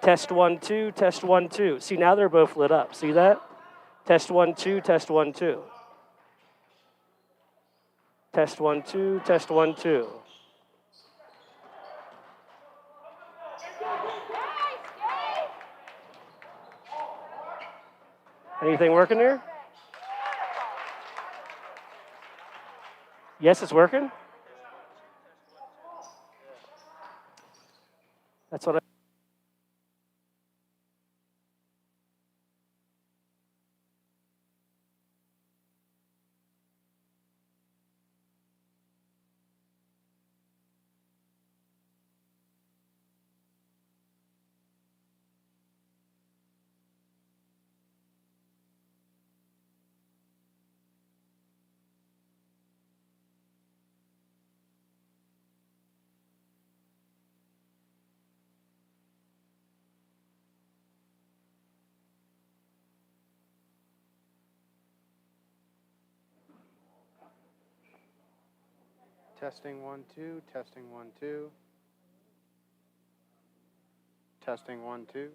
Test 1, 2, test 1, 2. See, now they're both lit up. See that? Test 1, 2, test 1, 2. Test 1, 2, test 1, 2. Anything working there? Yes, it's working? That's what I... Testing 1, 2, testing 1, 2. Testing 1, 2.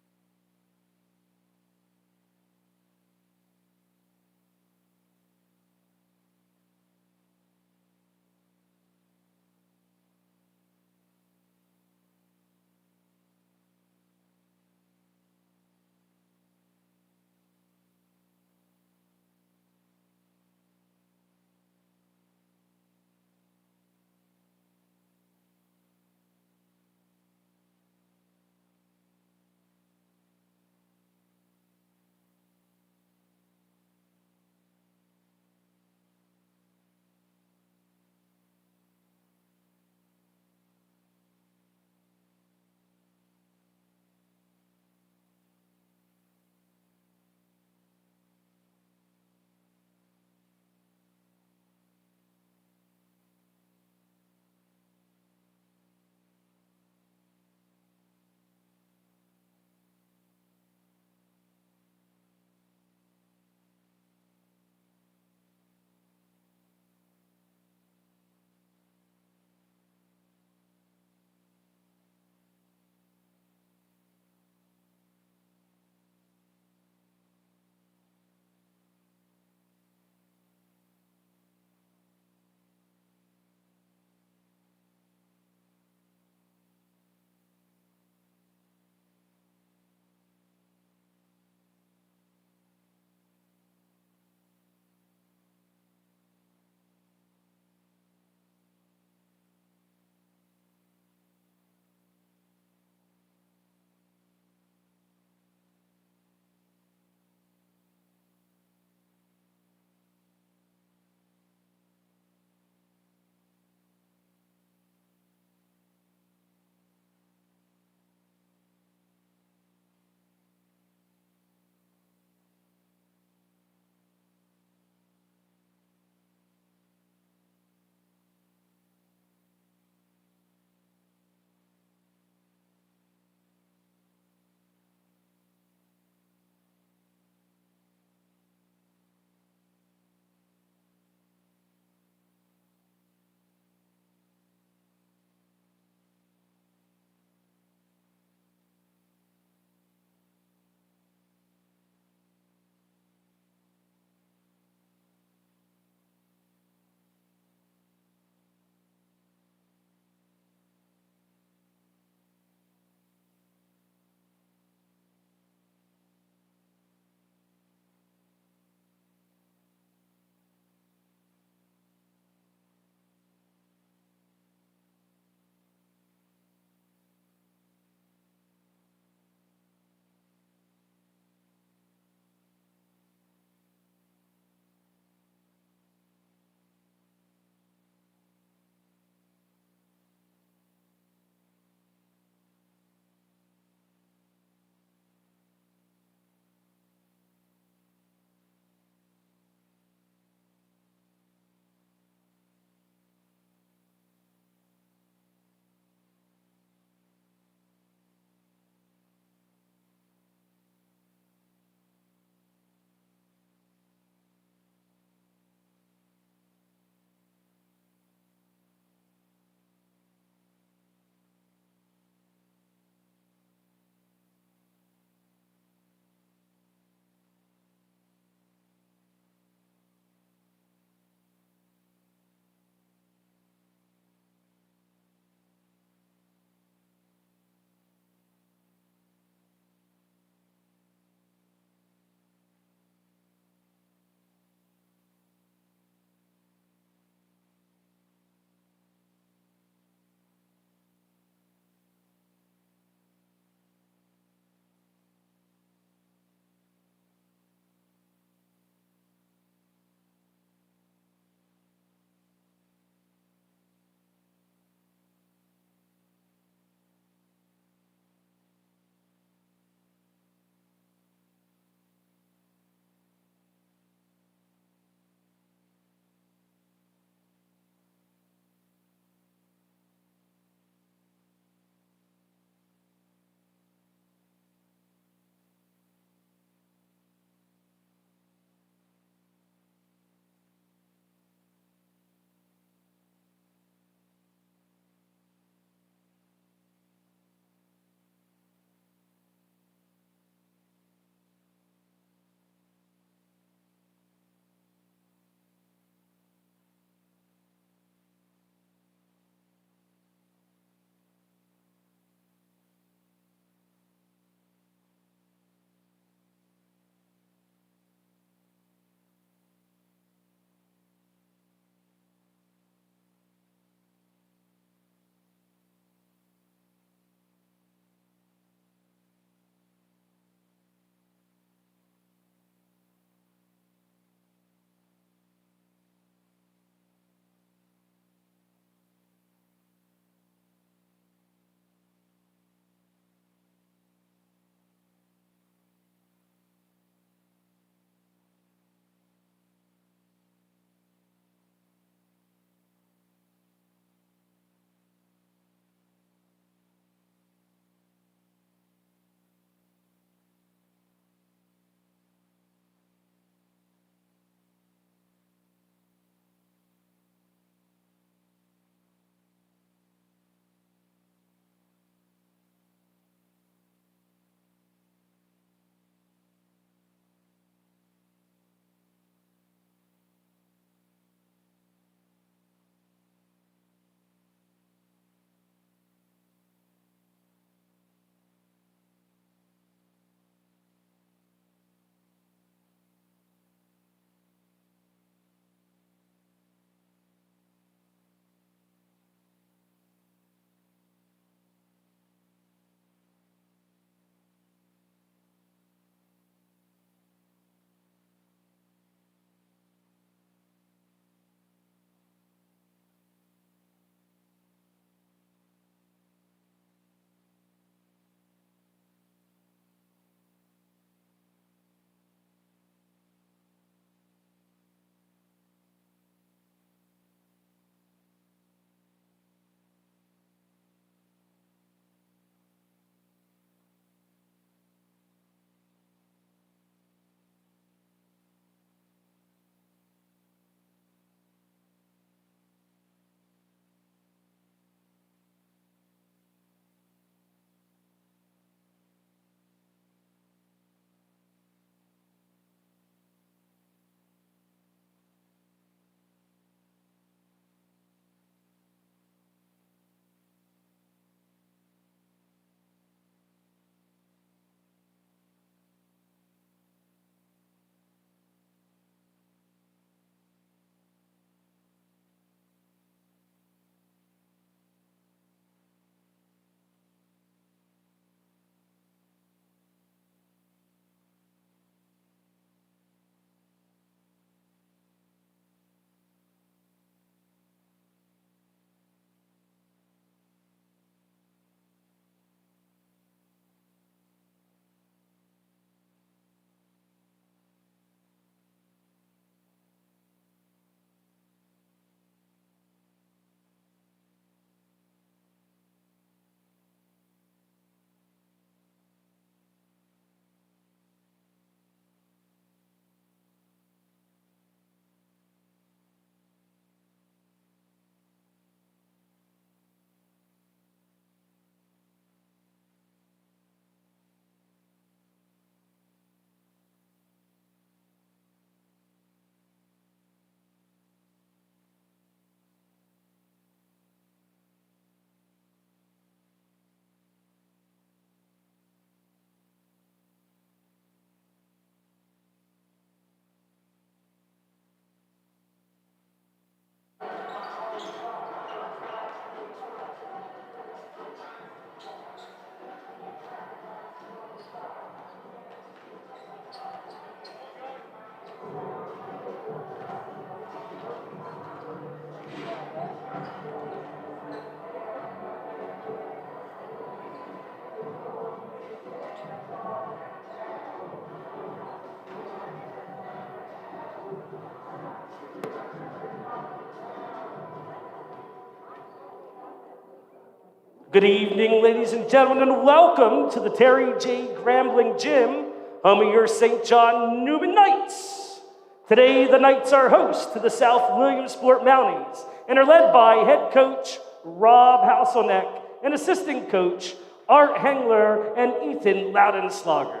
Good evening, ladies and gentlemen, and welcome to the Terry J. Grambling Gym, home of your St. John Newman Knights. Today, the Knights are host to the South Williamsport Mounties and are led by head coach Rob Hasselneck and assistant coach Art Hengler and Ethan Loudenslager.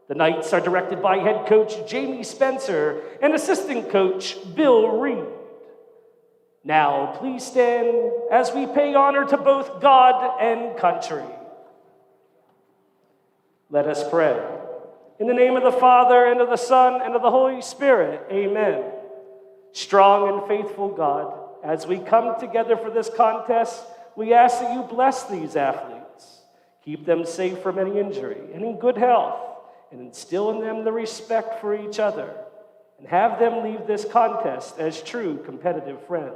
The Knights are directed by head coach Jamie Spencer and assistant coach Bill Reed. Now, please stand as we pay honor to both God and country. Let us pray. In the name of the Father, and of the Son, and of the Holy Spirit, amen. Strong and faithful God, as we come together for this contest, we ask that you bless these athletes, keep them safe from any injury and in good health, and instill in them the respect for each other, and have them leave this contest as true competitive friends.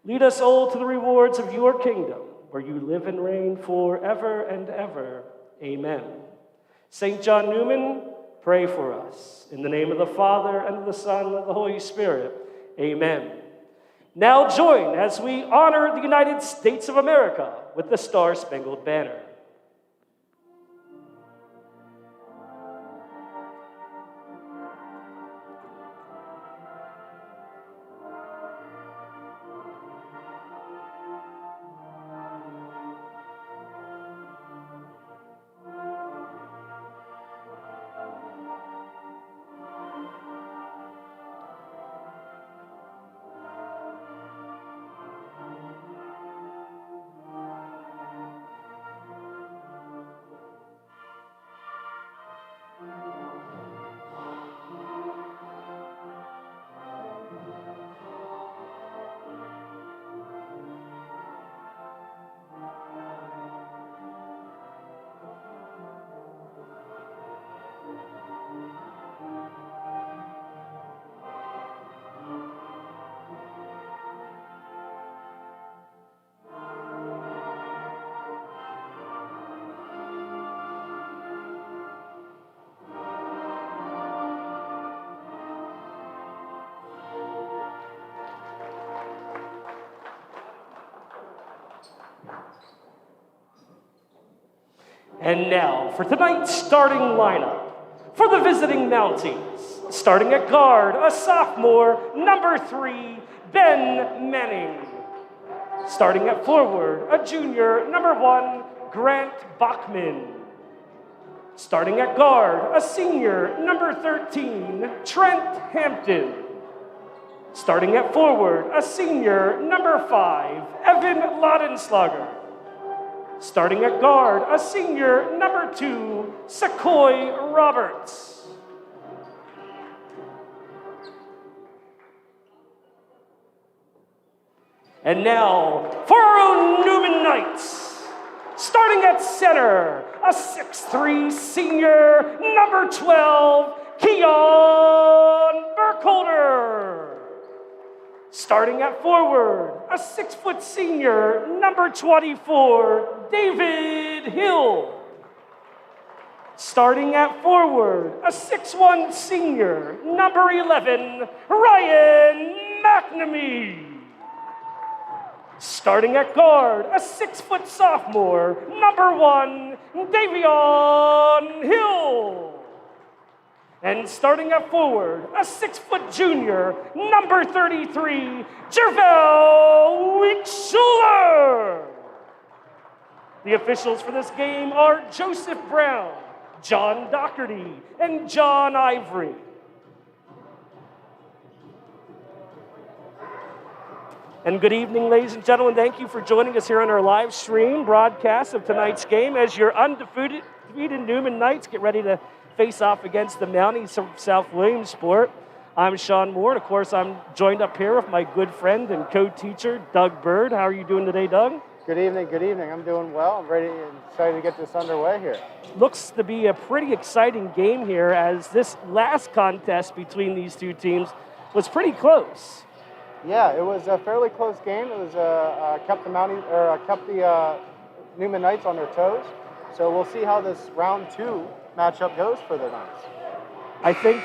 Lead us all to the rewards of your kingdom, where you live and reign forever and ever. Amen. St. John Newman, pray for us. In the name of the Father, and of the Son, and of the Holy Spirit. Amen. Now join as we honor the United States of America with the Star-Spangled Banner. And now for tonight's starting lineup. For the visiting Mounties, starting at guard, a sophomore, number 3, Ben Manning. Starting at forward, a junior, number 1, Grant Bachman. Starting at guard, a senior, number 13, Trent Hampton. Starting at forward, a senior, number 5, Evan Loudenslager. Starting at guard, a senior, number 2, Sequoia Roberts. And now, for our own Newman Knights, starting at center, a 6'3" senior, number 12, Keon Burkholder. Starting at forward, a 6' senior, number 24, David Hill. Starting at forward, a 6'1" senior, number 11, Ryan McNamee. Starting at guard, a 6' sophomore, number 1, Davion Hill. And starting at forward, a 6' junior, number 33, Jervel Weekschuler. The officials for this game are Joseph Brown, John Doherty, and John Ivory. And good evening, ladies and gentlemen. Thank you for joining us here on our live stream broadcast of tonight's game as your undefeated Newman Knights get ready to face off against the Mounties of South Williamsport. I'm Sean Moore, and of course, I'm joined up here with my good friend and co-teacher, Doug Bird. How are you doing today, Doug? Good evening, good evening. I'm doing well. I'm ready and excited to get this underway here. Looks to be a pretty exciting game here, as this last contest between these two teams was pretty close. Yeah, it was a fairly close game. It was kept the Newman Knights on their toes. So we'll see how this round 2 matchup goes for the Knights. I think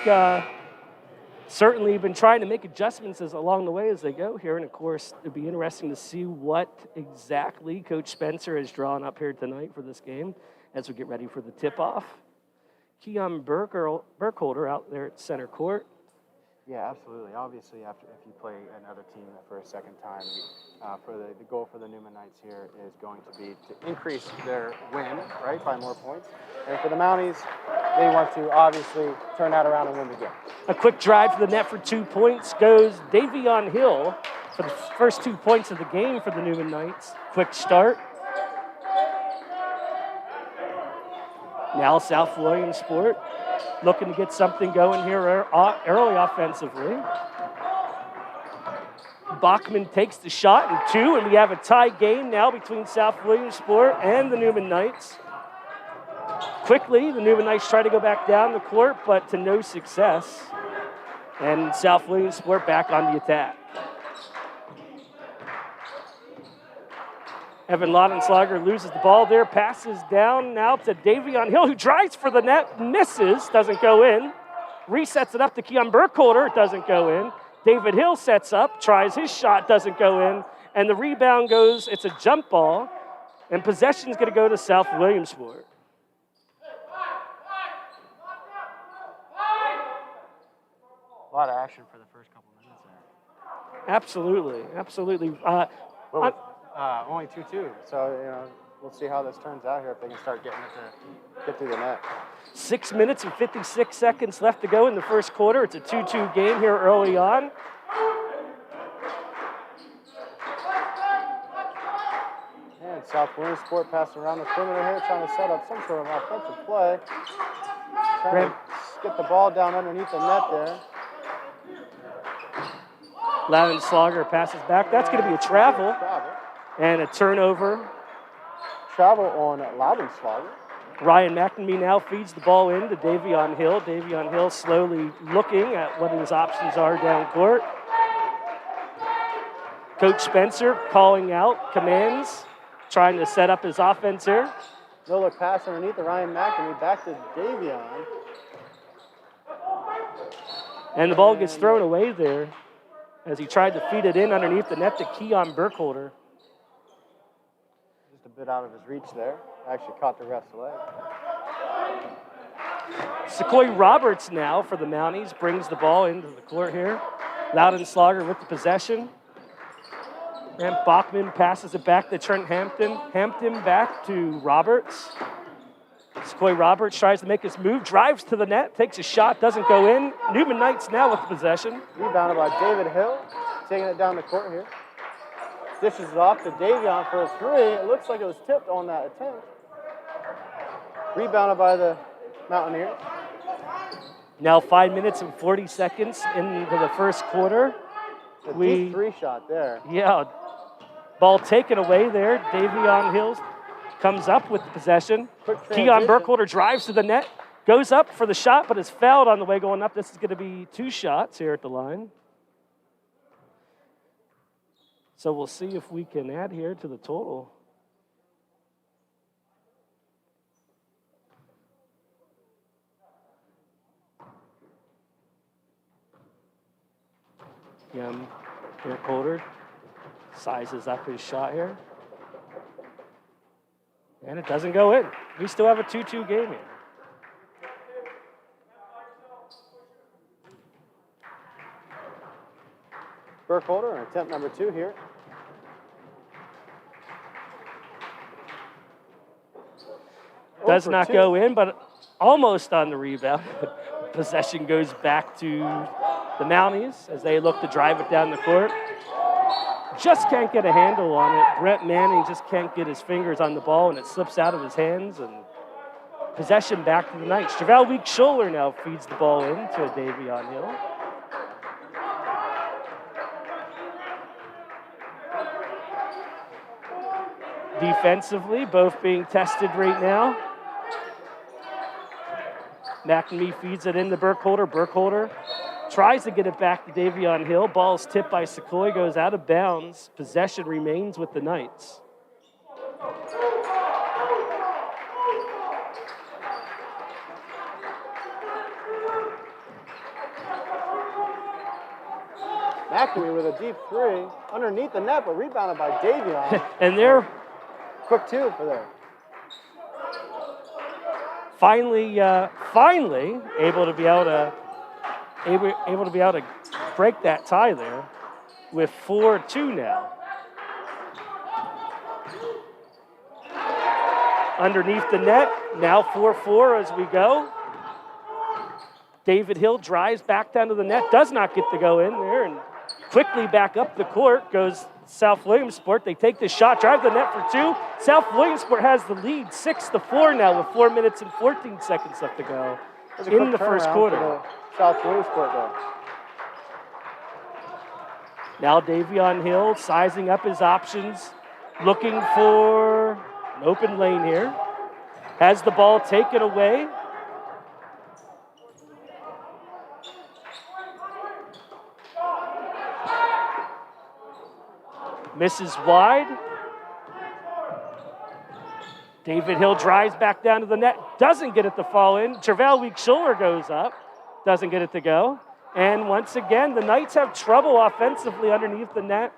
certainly been trying to make adjustments along the way as they go here. And, of course, it'd be interesting to see what exactly Coach Spencer has drawn up here tonight for this game as we get ready for the tip-off. Keon Burkholder out there at center court. Yeah, absolutely. Obviously, if you play another team for a second time, for the goal for the Newman Knights here is going to be to increase their win, right, by more points. And for the Mounties, they want to obviously turn that around and win the game. A quick drive to the net for 2 points goes Davion Hill for the first 2 points of the game for the Newman Knights. Quick start. Now South Williamsport looking to get something going here early offensively. Bachman takes the shot and 2, and we have a tie game now between South Williamsport and the Newman Knights. Quickly, the Newman Knights try to go back down the court, but to no success. And South Williamsport back on the attack. Evan Laudenslager loses the ball there, passes down now to Davion Hill, who drives for the net, misses, doesn't go in. Resets it up to Keon Burkholder, it doesn't go in. David Hill sets up, tries his shot, doesn't go in. And the rebound goes, it's a jump ball, and possession's gonna go to South Williamsport. A lot of action for the first couple minutes there. Absolutely. Only 2-2, so we'll see how this turns out here if they can start getting it to get through the net. 6 minutes and 56 seconds left to go in the first quarter. It's a 2-2 game here early on. And South Williamsport passing around the perimeter here, trying to set up some sort of offensive play. Trying to get the ball down underneath the net there. Laudenslager passes back. That's going to be a travel. And a turnover. Travel on Laudenslager. Ryan McNamee now feeds the ball in to Davion Hill. Davion Hill slowly looking at what his options are down court. Coach Spencer calling out commands, trying to set up his offense here. No look pass underneath to Ryan McNamee, back to Davion. And the ball gets thrown away there as he tried to feed it in underneath the net to Keon Burkholder. Just a bit out of his reach there. Actually caught the ref's leg. Sequoia Roberts now for the Mounties brings the ball into the court here. Laudenslager with the possession. And Bachman passes it back to Trent Hampton. Hampton back to Roberts. Sequoia Roberts tries to make his move, drives to the net, takes a shot, doesn't go in. Newman Knights now with the possession. Rebounded by David Hill, taking it down the court here. Dishes it off to Davion for a three. It looks like it was tipped on that attempt. Rebounded by the Mountaineers. Now 5 minutes and 40 seconds into the first quarter. A deep three shot there. Yeah, ball taken away there. Davion Hill comes up with the possession. Keon Burkholder drives to the net, goes up for the shot, but is fouled on the way going up. This is going to be 2 shots here at the line. So we'll see if we can add here to the total. Keon Burkholder sizes up his shot here. And it doesn't go in. We still have a 2-2 game here. Burkholder, attempt number 2 here. Does not go in, but almost on the rebound. Possession goes back to the Mounties as they look to drive it down the court. Just can't get a handle on it. Brent Manning just can't get his fingers on the ball, and it slips out of his hands, and possession back to the Knights. Javel Week-Scholler now feeds the ball in to Davion Hill. Defensively, both being tested right now. McNamee feeds it into Burkholder. Burkholder tries to get it back to Davion Hill. Ball's tipped by Sequoia, goes out of bounds. Possession remains with the Knights. McNamee with a deep three underneath the net, but rebounded by Davion. And they're quick two for there. Finally able to be able to break that tie there with 4-2 now. Underneath the net, now 4-4 as we go. David Hill drives back down to the net, does not get to go in there, and quickly back up the court goes South Williamsport. They take the shot, drive the net for two. South Williamsport has the lead, 6-4 now with 4 minutes and 14 seconds left to go in the first quarter. South Williamsport there. Now Davion Hill sizing up his options, looking for an open lane here. Has the ball taken away. Misses wide. David Hill drives back down to the net, doesn't get it to fall in. Trevel Week-Schuller goes up, doesn't get it to go. And once again, the Knights have trouble offensively underneath the net.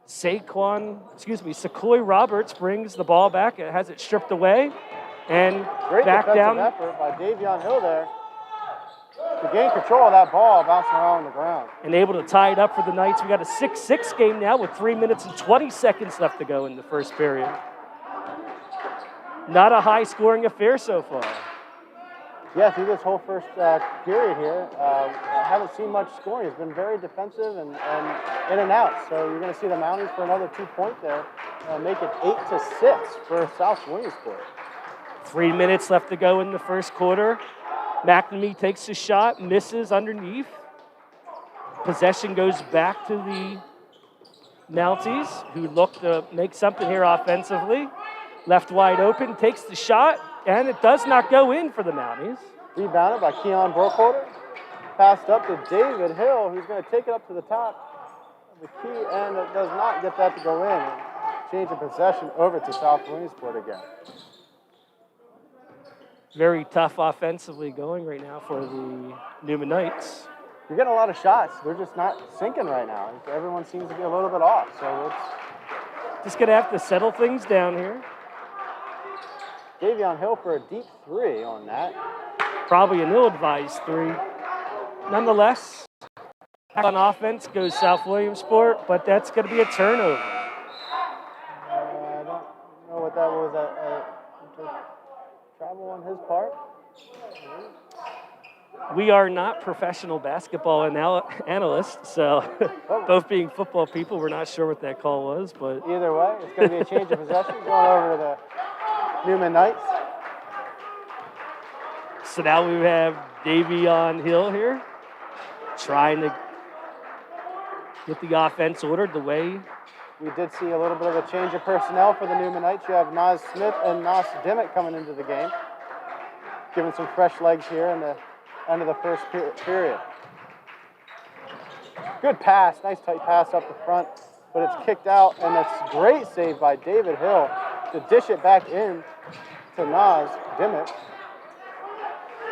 Sequoia Roberts brings the ball back. It has it stripped away. And great back down. Effort by Davion Hill there to gain control of that ball bouncing around the ground. And able to tie it up for the Knights. We got a 6-6 game now with 3 minutes and 20 seconds left to go in the first period. Not a high-scoring affair so far. Yeah, through this whole first period here, I haven't seen much scoring. It's been very defensive and in and out. So you're going to see the Mounties for another 2 point there, make it 8-6 for South Williamsport. 3 minutes left to go in the first quarter. McNamee takes a shot, misses underneath. Possession goes back to the Mounties, who look to make something here offensively. Left wide open, takes the shot, and it does not go in for the Mounties. Rebounded by Keon Burkholder. Passed up to David Hill, who's going to take it up to the top of the key, and it does not get that to go in. Change of possession over to South Williamsport again. Very tough offensively going right now for the Newman Knights. You're getting a lot of shots. They're just not sinking right now. Everyone seems to be a little bit off, so it's just going to have to settle things down here. Davion Hill for a deep three on that. Probably an ill-advised three. Nonetheless, back on offense goes South Williamsport, but that's going to be a turnover. I don't know what that was. Travel on his part. We are not professional basketball analysts, so both being football people, we're not sure what that call was. But either way, it's going to be a change of possession going over to the Newman Knights. So now we have Davion Hill here trying to get the offense ordered the way. We did see a little bit of a change of personnel for the Newman Knights. You have Nas Smith and Nas Dimmick coming into the game, giving some fresh legs here in the end of the first period. Good pass, nice tight pass up the front, but it's kicked out, and it's great save by David Hill to dish it back in to Nas Dimmick.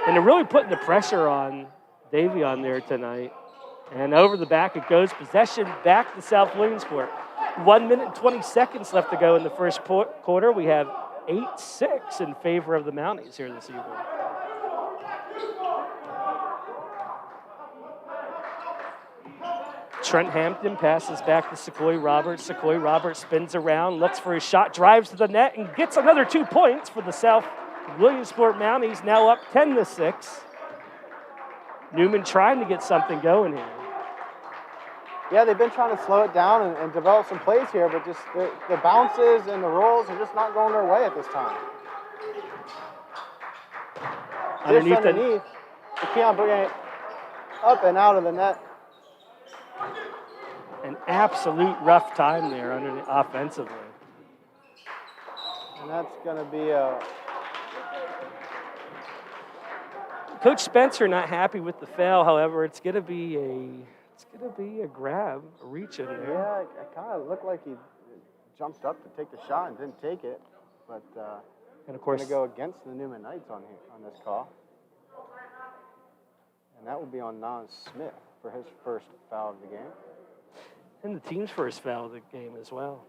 And they're really putting the pressure on Davion there tonight. And over the back it goes. Possession back to South Williamsport. 1 minute and 20 seconds left to go in the first quarter. We have 8-6 in favor of the Mounties here this evening. Trent Hampton passes back to Sequoia Roberts. Sequoia Roberts spins around, looks for his shot, drives to the net, and gets another 2 points for the South Williamsport Mounties, now up 10-6. Newman trying to get something going here. Yeah, they've been trying to slow it down and develop some plays here, but just the bounces and the rolls are just not going their way at this time. Underneath. Keon bringing it up and out of the net. An absolute rough time there offensively. And that's going to be a... Coach Spencer not happy with the foul. However, it's going to be a grab, a reach in there. Yeah, it kind of looked like he jumped up to take the shot and didn't take it. But and of course, going to go against the Newman Knights on this call. And that will be on Nas Smith for his first foul of the game. And the team's first foul of the game as well.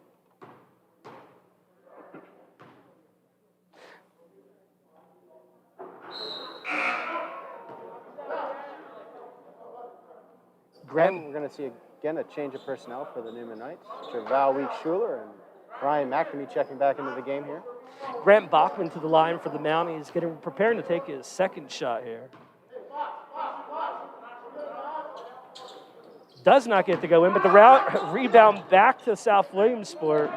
We're going to see again a change of personnel for the Newman Knights. Javal Week-Schuler and Brian McNamee checking back into the game here. Grant Bachman to the line for the Mounties, preparing to take his second shot here. Does not get to go in, but the rebound back to South Williamsport.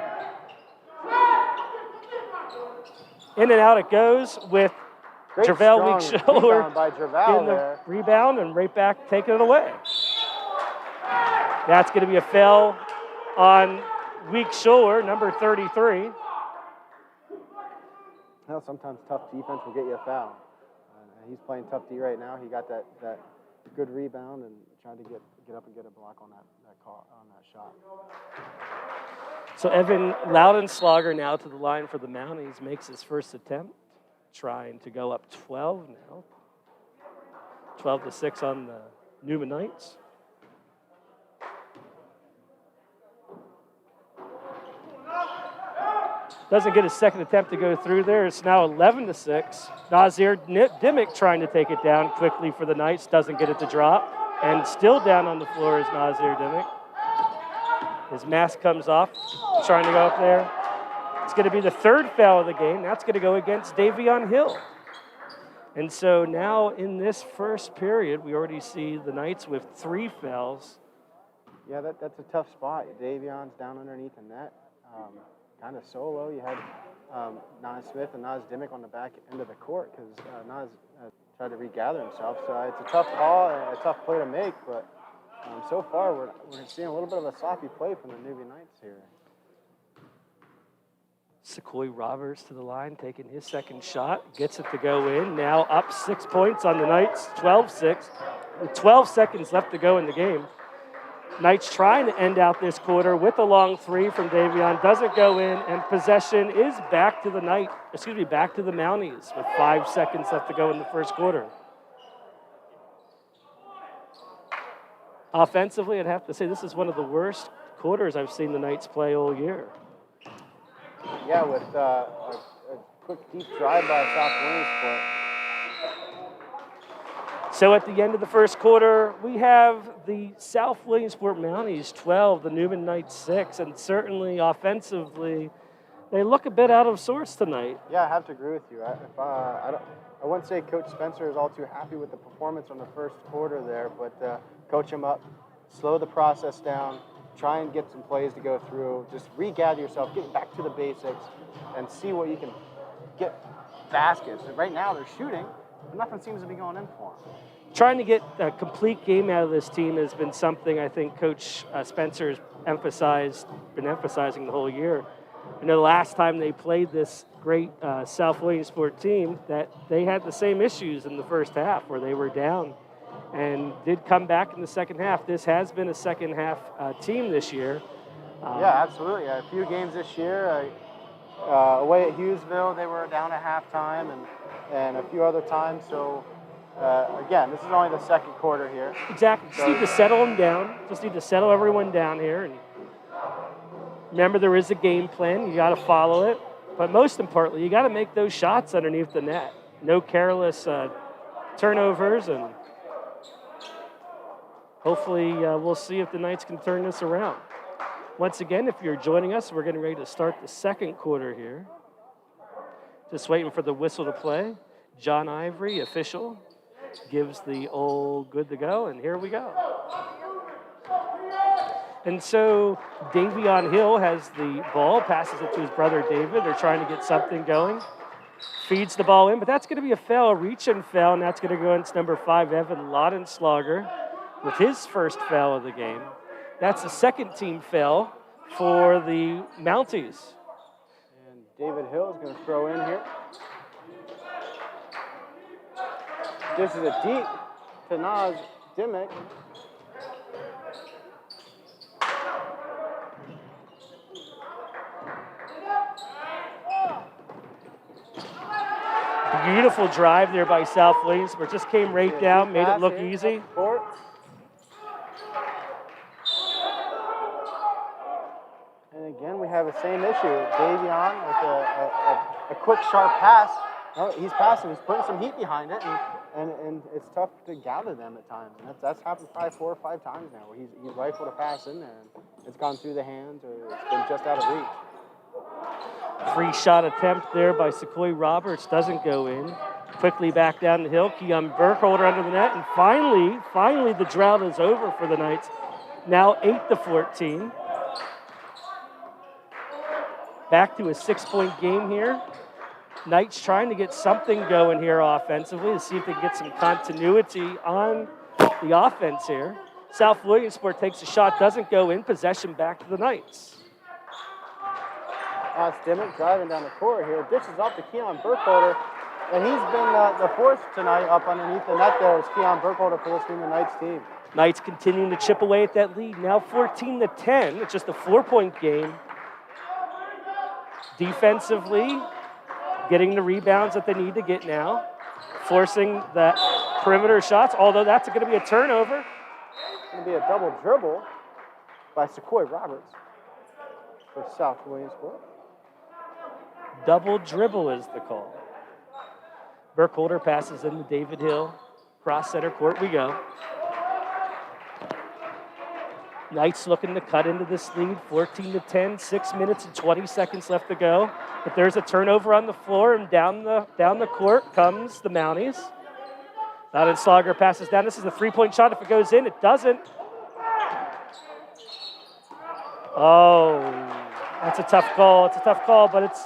In and out it goes with Javel Week-Schuler by Javel in the rebound and right back taking it away. That's going to be a foul on Week-Schuler, number 33. Well, sometimes tough defense will get you a foul. He's playing tough D right now. He got that good rebound and tried to get up and get a block on that shot. So Evan Loudenslager now to the line for the Mounties, makes his first attempt, trying to go up 12 now. 12-6 on the Newman Knights. Doesn't get his second attempt to go through there. It's now 11-6. Nazir Dimmick trying to take it down quickly for the Knights. Doesn't get it to drop. And still down on the floor is Nazir Dimmick. His mask comes off, trying to go up there. It's going to be the third foul of the game. That's going to go against Davion Hill. And so now in this first period, we already see the Knights with 3 fouls. Yeah, that's a tough spot. Davion's down underneath the net. Kind of solo. You had Nas Smith and Nas Dimmick on the back end of the court because Nas tried to regather himself. So it's a tough call and a tough play to make, but so far we're seeing a little bit of a sloppy play from the Newbie Knights here. Sequoia Roberts to the line, taking his second shot, gets it to go in. Now up 6 points on the Knights, 12-6. With 12 seconds left to go in the game. Knights trying to end out this quarter with a long 3 from Davion. Doesn't go in, and possession is back to the back to the Mounties with 5 seconds left to go in the first quarter. Offensively, I'd have to say this is one of the worst quarters I've seen the Knights play all year. Yeah, with a quick deep drive by South Williamsport. So at the end of the first quarter, we have the South Williamsport Mounties 12, the Newman Knights 6, and certainly offensively, they look a bit out of sorts tonight. Yeah, I have to agree with you. I wouldn't say Coach Spencer is all too happy with the performance on the first quarter there, but coach him up, slow the process down, try and get some plays to go through, just regather yourself, get back to the basics, and see what you can get baskets. And right now they're shooting, but nothing seems to be going in for them. Trying to get a complete game out of this team has been something I think Coach Spencer has been emphasizing the whole year. I know the last time they played this great South Williamsport team that they had the same issues in the first half where they were down and did come back in the second half. This has been a second half team this year. Yeah, absolutely. A few games this year. Away at Hughesville, they were down at halftime and a few other times. So, again, this is only the second quarter here. Exactly. Just need to settle them down. Just need to settle everyone down here. And remember, there is a game plan. You got to follow it. But most importantly, you got to make those shots underneath the net. No careless turnovers. And hopefully we'll see if the Knights can turn this around. Once again, if you're joining us, we're getting ready to start the second quarter here. Just waiting for the whistle to play. John Ivory, official, gives the old good to go, and here we go. And so Davion Hill has the ball, passes it to his brother David. They're trying to get something going. Feeds the ball in, but that's going to be a foul, a reach-in foul, and that's going to go against number 5, Evan Laudenslager, with his first foul of the game. That's the second team foul for the Mounties. And David Hill is going to throw in here. This is a deep to Nas Dimmick. Beautiful drive there by South Williamsport. Just came right down, made it look easy. same issue. Davion with a quick, sharp pass. Oh, he's passing. He's putting some heat behind it, and it's tough to gather them at times. And that's happened probably 4 or 5 times now, where he's rifled a pass in there, and it's gone through the hands, or it's been just out of reach. Free shot attempt there by Sequoia Roberts doesn't go in. Quickly back down the hill. Keon Burkholder under the net, and finally the drought is over for the Knights. Now 8-14. Back to a 6-point game here. Knights trying to get something going here offensively to see if they can get some continuity on the offense here. South Williamsport takes a shot, doesn't go in. Possession back to the Knights. Dimmick driving down the court here. Dishes off to Keon Burkholder. And he's been the force tonight up underneath the net there is Keon Burkholder for this Newman Knights team. Knights continuing to chip away at that lead. Now 14-10. It's just a 4-point game. Defensively, getting the rebounds that they need to get now. Forcing the perimeter shots, although that's going to be a turnover. It's going to be a double dribble by Sequoia Roberts for South Williamsport. Double dribble is the call. Burkholder passes into David Hill. Cross center court we go. Knights looking to cut into this lead, 14-10, 6 minutes and 20 seconds left to go. But there's a turnover on the floor, and down the court comes the Mounties. Loudenslager passes down. This is a 3-point shot. If it goes in, it doesn't. Oh, that's a tough call. It's a tough call, but it's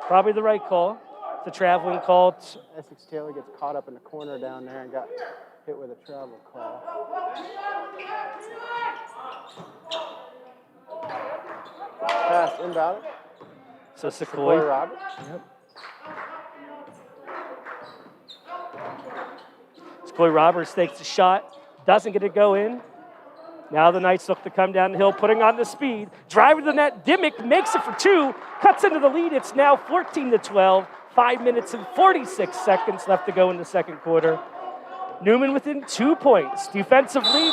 probably the right call. It's a traveling call. Essex Taylor gets caught up in the corner down there and got hit with a travel call. Pass inbound. So Sequoia Roberts. Yep. Sequoia Roberts takes a shot, doesn't get it go in. Now the Knights look to come down the hill, putting on the speed. Driving to the net, Dimmick makes it for 2, cuts into the lead. It's now 14-12, 5 minutes and 46 seconds left to go in the second quarter. Newman within 2 points. Defensively,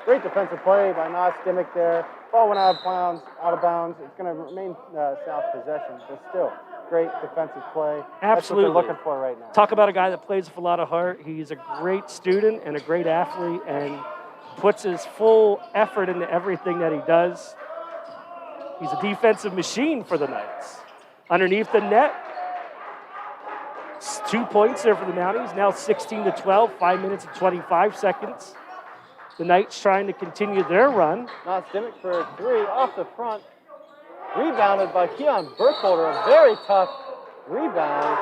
great defensive play by Nas Dimmick there. Ball went out of bounds. It's going to remain South possession, but still, great defensive play. Absolutely. That's what they're looking for right now. Talk about a guy that plays with a lot of heart. He's a great student and a great athlete, and puts his full effort into everything that he does. He's a defensive machine for the Knights. Underneath the net, 2 points there for the Mounties. Now 16-12, 5 minutes and 25 seconds. The Knights trying to continue their run. Nas Dimmick for a 3 off the front. Rebounded by Keon Burkholder. A very tough rebound.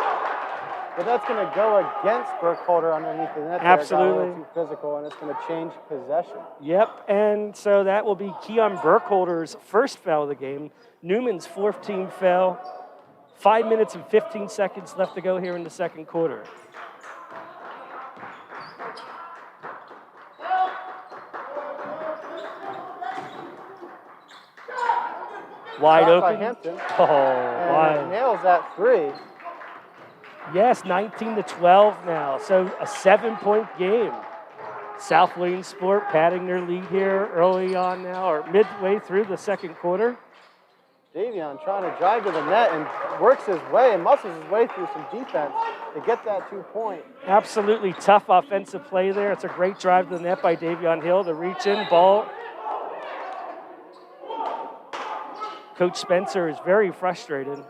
But that's going to go against Burkholder underneath the net. Absolutely. Too physical, and it's going to change possession. Yep, and so that will be Keon Burkholder's first foul of the game. Newman's 14th foul. 5 minutes and 15 seconds left to go here in the second quarter. Wide Shot open. by Hampton. Oh, and wide. Nails that 3. Yes, 19-12 now. So a 7-point game. South Williamsport padding their lead here early on now, or midway through the second quarter. Davion trying to drive to the net and works his way and muscles his way through some defense to get that 2-point. Absolutely tough offensive play there. It's a great drive to the net by Davion Hill to reach in, ball. Coach Spencer is very frustrated.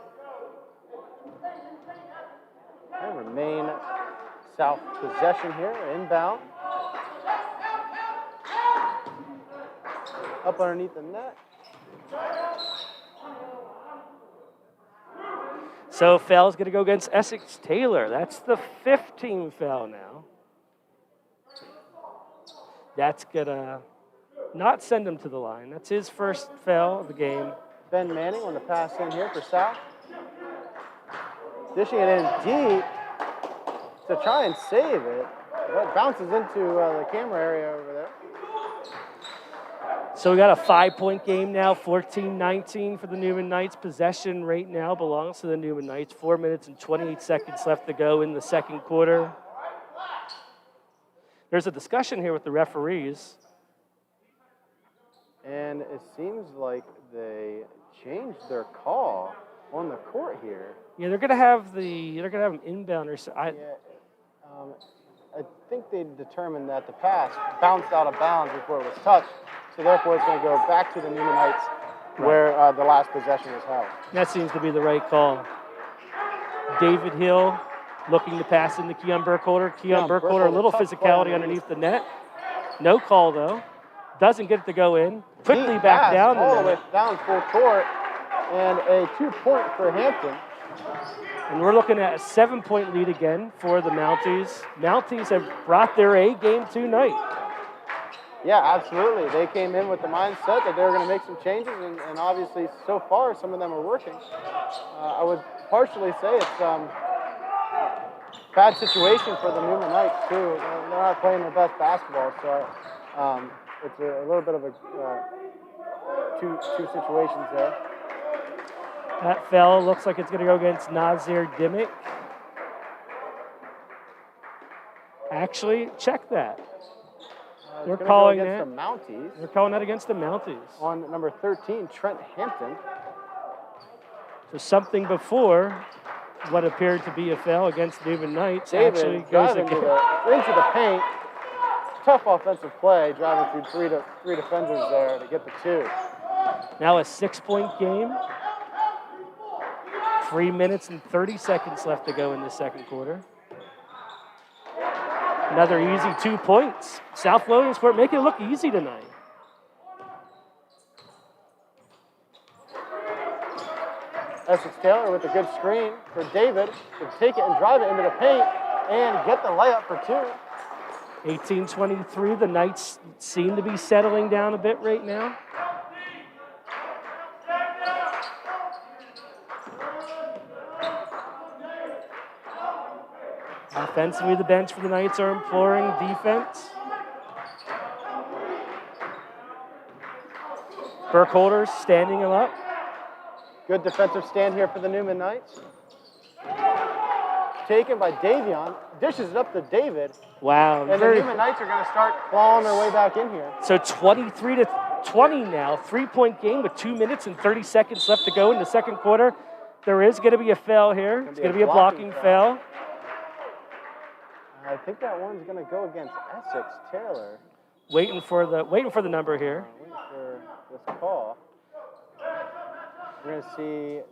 And remain South possession here, inbound. Up underneath the net. So foul's going to go against Essex Taylor. That's the 15th foul now. That's going to not send him to the line. That's his first foul of the game. Ben Manning on the pass in here for South. Dishing it in deep to try and save it. But bounces into the camera area over there. So we got a 5-point game now, 14-19 for the Newman Knights. Possession right now belongs to the Newman Knights. 4 minutes and 28 seconds left to go in the second quarter. There's a discussion here with the referees. And it seems like they changed their call on the court here. Yeah, they're gonna have him inbound or so. I think they determined that the pass bounced out of bounds before it was touched, so therefore it's going to go back to the Newmanites where the last possession was held. That seems to be the right call. David Hill looking to pass into Keon Burkholder. Keon Burkholder, a little physicality underneath the net. No call, though. Doesn't get it to go in. Quickly back down. All the way down full court, and a 2-point for Hampton. And we're looking at a 7-point lead again for the Mounties. Mounties have brought their A game tonight. Yeah, absolutely. They came in with the mindset that they were going to make some changes, and obviously, so far, some of them are working. I would partially say it's bad situation for the Newman Knights, too. They're not playing their best basketball, so it's a little bit of a two situations there. That foul looks like it's going to go against Nazir Dimmick. Actually, check that. They're calling against it. The Mounties. They're calling that against the Mounties. On number 13, Trent Hampton. So something before what appeared to be a foul against Newman Knights actually goes into against. the paint. Tough offensive play, driving through three defenders there to get the 2. Now a 6-point game. 3 minutes and 30 seconds left to go in the second quarter. Another easy 2 points. South Williamsport making it look easy tonight. Essex Taylor with a good screen for David to take it and drive it into the paint and get the layup for 2. 18-23, the Knights seem to be settling down a bit right now. Offensively, the bench for the Knights are imploring defense. Burkholder standing him up. Good defensive stand here for the Newman Knights. Taken by Davion, dishes it up to David. Wow. And the Newman Knights are going to start clawing their way back in here. So 23-20 now, 3-point game with 2 minutes and 30 seconds left to go in the second quarter. There is going to be a foul here. It's going to be a blocking foul. I think that one's going to go against Essex Taylor. Waiting for the number here. Waiting for this call. We're going to see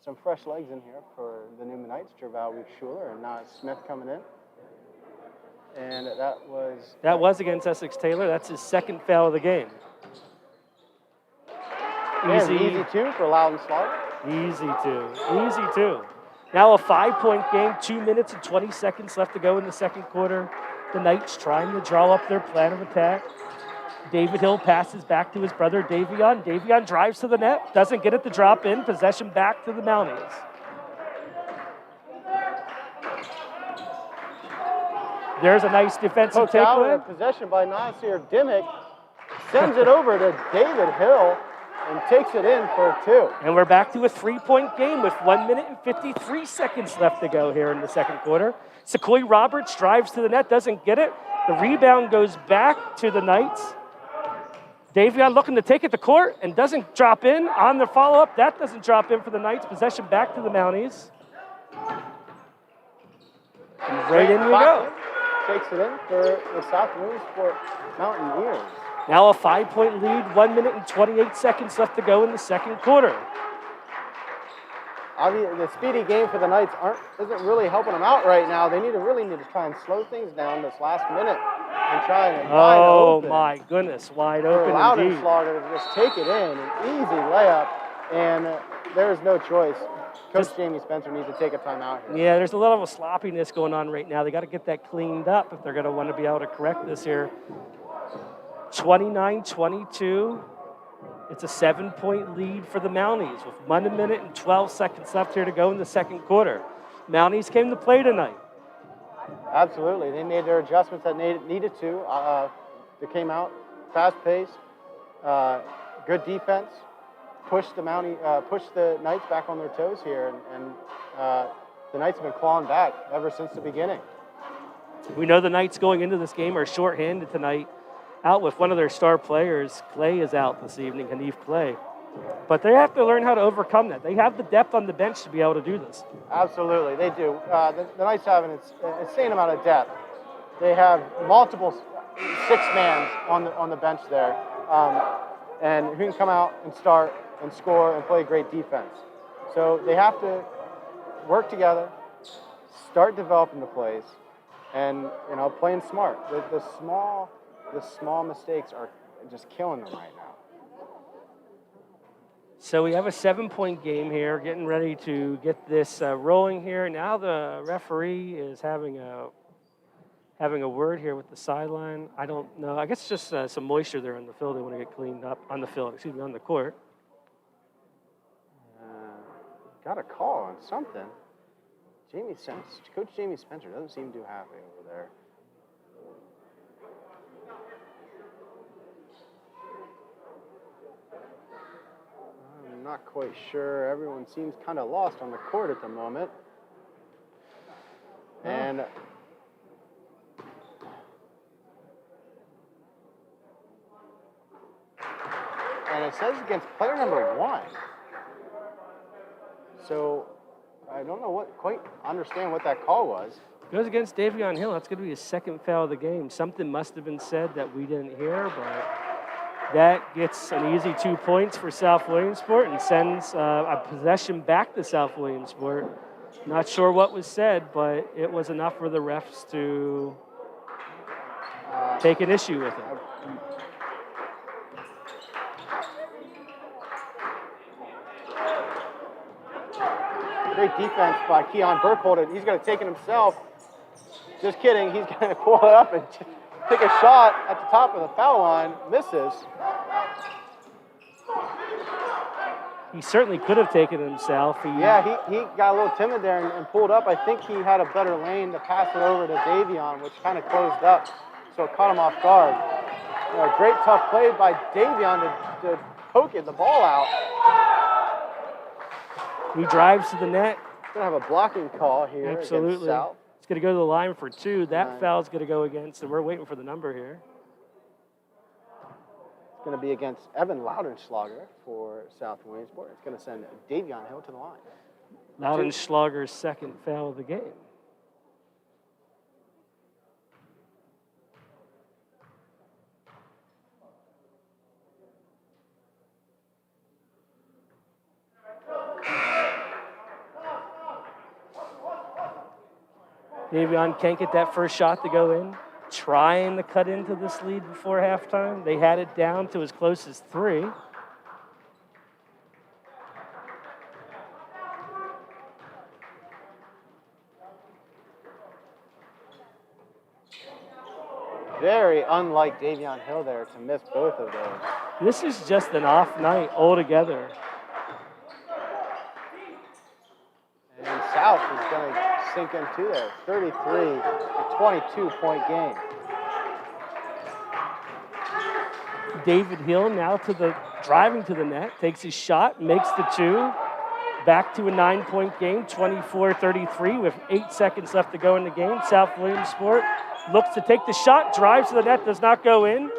some fresh legs in here for the Newman Knights. Jerval Schuler and now Smith coming in. And that was against Essex Taylor. That's his second foul of the game. Easy 2 for Loudon Slaughter. Easy 2. Now a 5-point game, 2 minutes and 20 seconds left to go in the second quarter. The Knights trying to draw up their plan of attack. David Hill passes back to his brother Davion. Davion drives to the net, doesn't get it to drop in. Possession back to the Mounties. There's a nice defensive takeaway. Possession by Nasir Dimmick. Sends it over to David Hill and takes it in for 2. And we're back to a 3-point game with 1 minute and 53 seconds left to go here in the second quarter. Sequoia Roberts drives to the net, doesn't get it. The rebound goes back to the Knights. Davion looking to take it to court and doesn't drop in. On the follow-up, that doesn't drop in for the Knights. Possession back to the Mounties. And right in we go. Takes it in for the South Williamsport Mountaineers. Now a 5-point lead, 1 minute and 28 seconds left to go in the second quarter. Obviously, the speedy game for the Knights isn't really helping them out right now. They really need to try and slow things down this last minute and try and wide open. Oh my goodness, wide open Loudon indeed. Slaughter to just take it in, an easy layup, and there is no choice. Coach Jamie Spencer needs to take a timeout here. Yeah, there's a little of a sloppiness going on right now. They got to get that cleaned up if they're going to want to be able to correct this here. 29-22. It's a 7-point lead for the Mounties with 1 minute and 12 seconds left here to go in the second quarter. Mounties came to play tonight. Absolutely. They made their adjustments that needed to. They came out fast-paced, good defense, pushed the Knights back on their toes here, and the Knights have been clawing back ever since the beginning. We know the Knights going into this game are shorthanded tonight. Out with one of their star players. Clay is out this evening, Hanif Clay. But they have to learn how to overcome that. They have the depth on the bench to be able to do this. Absolutely, they do. The Knights have an insane amount of depth. They have multiple six-mans on the bench there, and who can come out and start and score and play great defense. So they have to work together, start developing the plays, and playing smart. The small mistakes are just killing them right now. So we have a 7-point game here, getting ready to get this rolling here. Now the referee is having a word here with the sideline. I don't know. I guess it's just some moisture there on the field. They want to get cleaned up on the field. Excuse me, on the court. Got a call on something. Coach Jamie Spencer doesn't seem too happy over there. I'm not quite sure. Everyone seems kind of lost on the court at the moment. And it says against player number 1. So I don't know quite understand what that call was. Goes against Davion Hill. That's going to be his second foul of the game. Something must have been said that we didn't hear, but that gets an easy 2 points for South Williamsport and sends a possession back to South Williamsport. Not sure what was said, but it was enough for the refs to take an issue with it. Great defense by Keon Burkholder. He's going to take it himself. Just kidding. He's going to pull it up and take a shot at the top of the foul line. Misses. He certainly could have taken it himself. He got a little timid there and pulled up. I think he had a better lane to pass it over to Davion, which kind of closed up, so it caught him off guard. Great tough play by Davion to poke the ball out. He drives to the net. Going to have a blocking call here. Absolutely. Against South. It's going to go to the line for 2. That foul's going to go against, and we're waiting for the number here. It's going to be against Evan Loudenschlager for South Williamsport. It's going to send Davion Hill to the line. Loudenschlager's second foul of the game. Davion can't get that first shot to go in. Trying to cut into this lead before halftime. They had it down to as close as 3. Very unlike Davion Hill there to miss both of those. This is just an off night altogether. And South is going to sink into there. 33, a 22-point game. David Hill now driving to the net, takes his shot, makes the 2. Back to a 9-point game, 24-33 with 8 seconds left to go in the game. South Williamsport looks to take the shot, drives to the net, does not go in.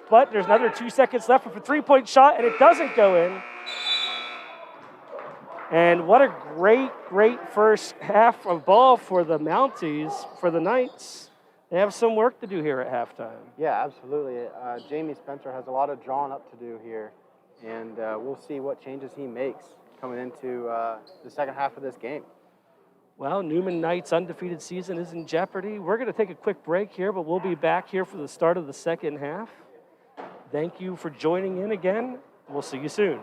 But there's another 2 seconds left for a 3-point shot, and it doesn't go in. And what a great first half of ball for the Mounties, for the Knights. They have some work to do here at halftime. Yeah, absolutely. Jamie Spencer has a lot of drawing up to do here, and we'll see what changes he makes coming into the second half of this game. Well, Newman Knights' undefeated season is in jeopardy. We're going to take a quick break here, but we'll be back here for the start of the second half. Thank you for joining in again. We'll see you soon.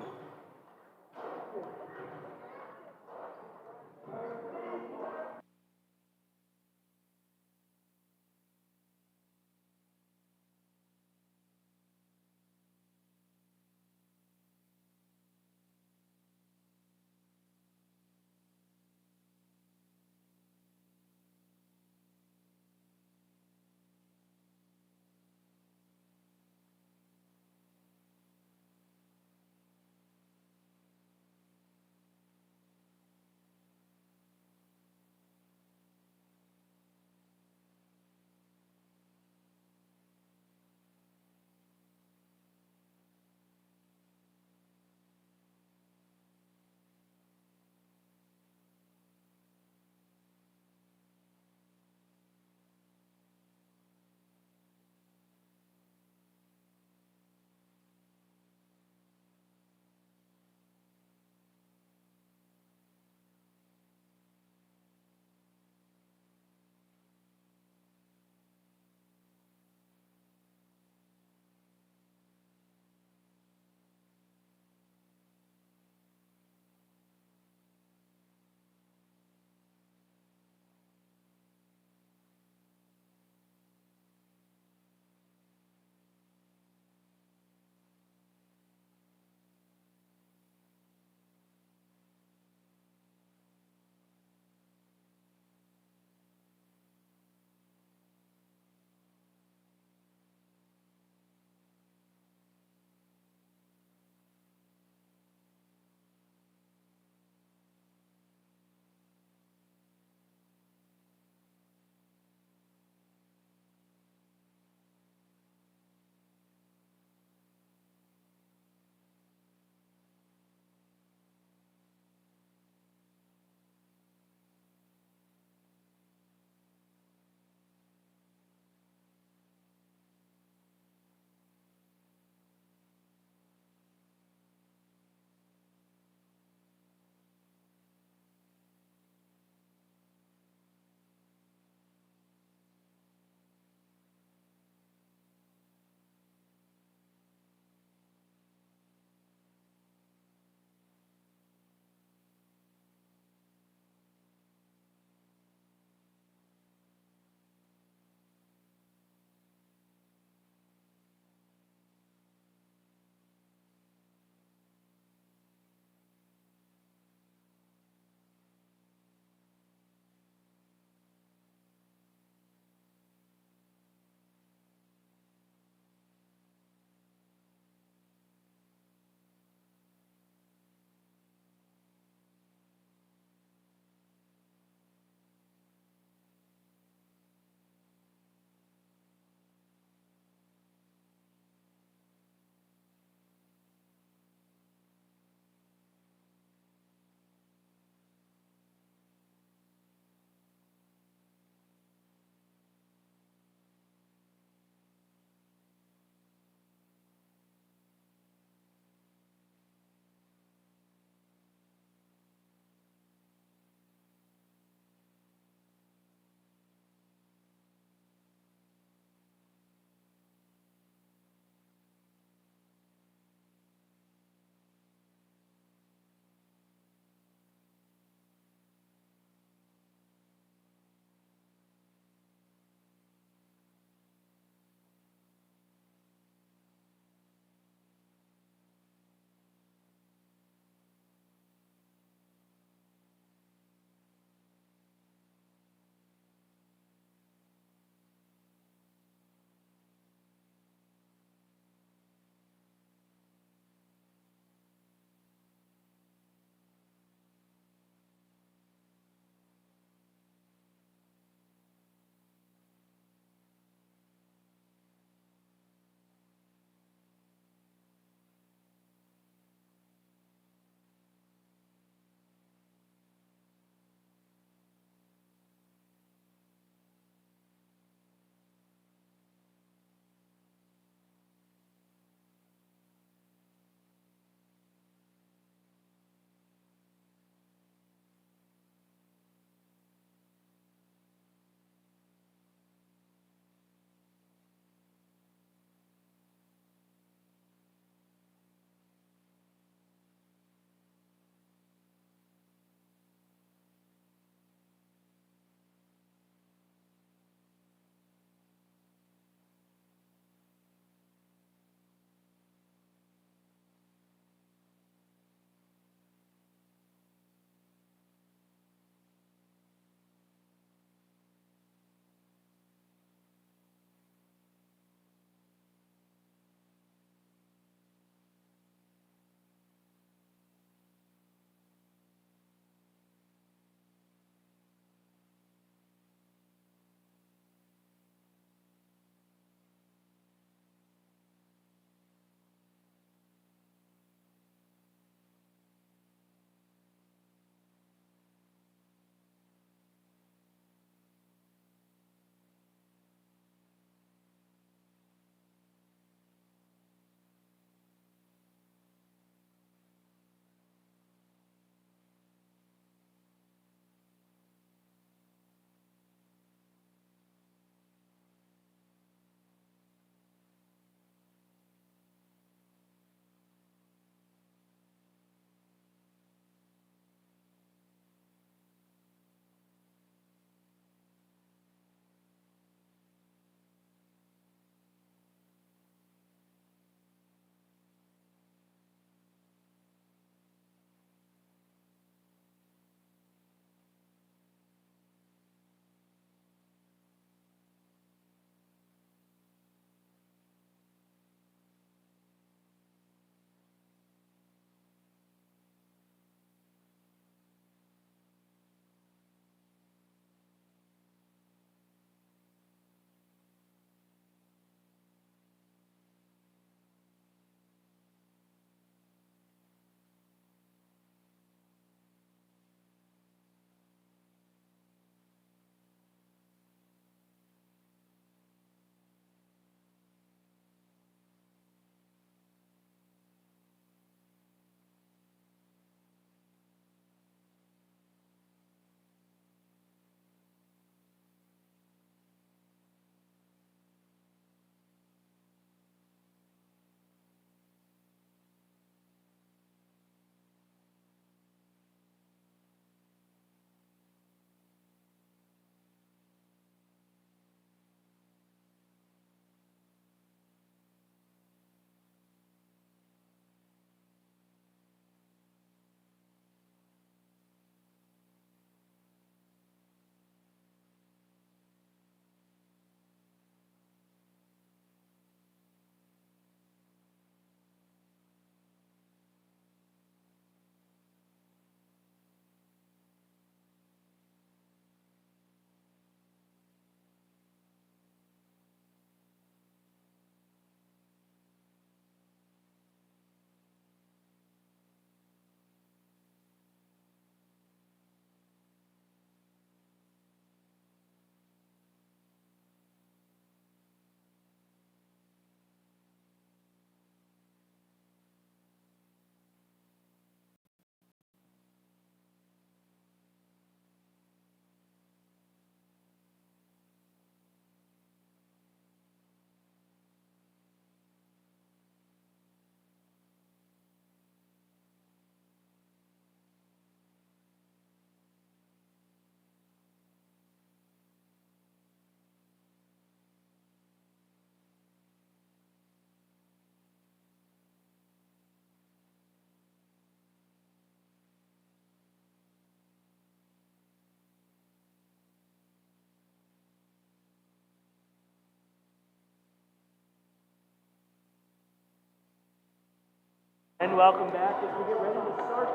And welcome back as we get ready to start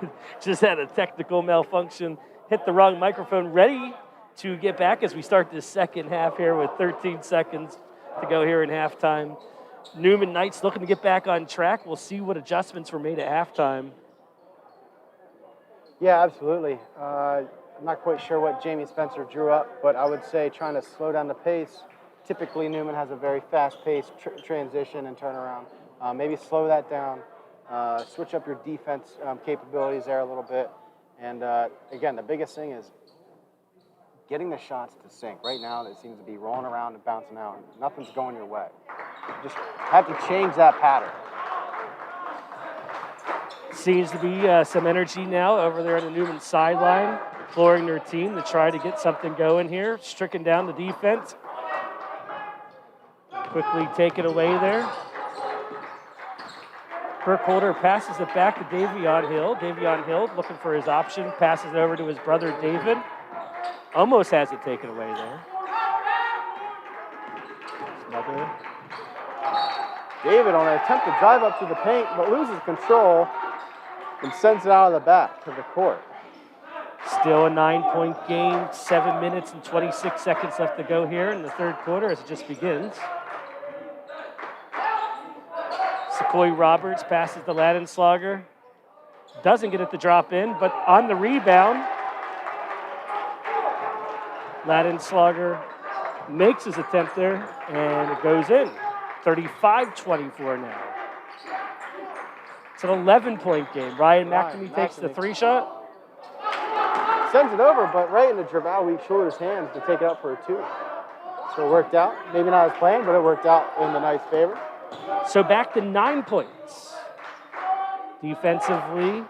the... Just had a technical malfunction, hit the wrong microphone. Ready to get back as we start this second half here with 13 seconds to go here in halftime. Newman Knights looking to get back on track. We'll see what adjustments were made at halftime. Yeah, absolutely. I'm not quite sure what Jamie Spencer drew up, but I would say trying to slow down the pace. Typically, Newman has a very fast-paced transition and turnaround. Maybe slow that down, switch up your defense capabilities there a little bit. And again, the biggest thing is getting the shots to sink. Right now, it seems to be rolling around and bouncing out. Nothing's going your way. You just have to change that pattern. Seems to be some energy now over there on the Newman sideline, imploring their team to try to get something going here, stricken down the defense. Quickly taken away there. Burkholder passes it back to Davion Hill. Davion Hill looking for his option, passes it over to his brother David. Almost has it taken away there. Another. David on an attempt to drive up to the paint, but loses control and sends it out of the back to the court. Still a 9-point game, 7 minutes and 26 seconds left to go here in the third quarter as it just begins. Sequoia Roberts passes to Ladenslager. Doesn't get it to drop in, but on the rebound, Ladenslager makes his attempt there, and it goes in. 35-24 now. It's an 11-point game. Ryan McNamee takes the three shot. Sends it over, but right into Jerval Weak Shoulder's hands to take it up for a two. So it worked out. Maybe not as planned, but it worked out in the Knights' favor. So back to 9 points. Defensively,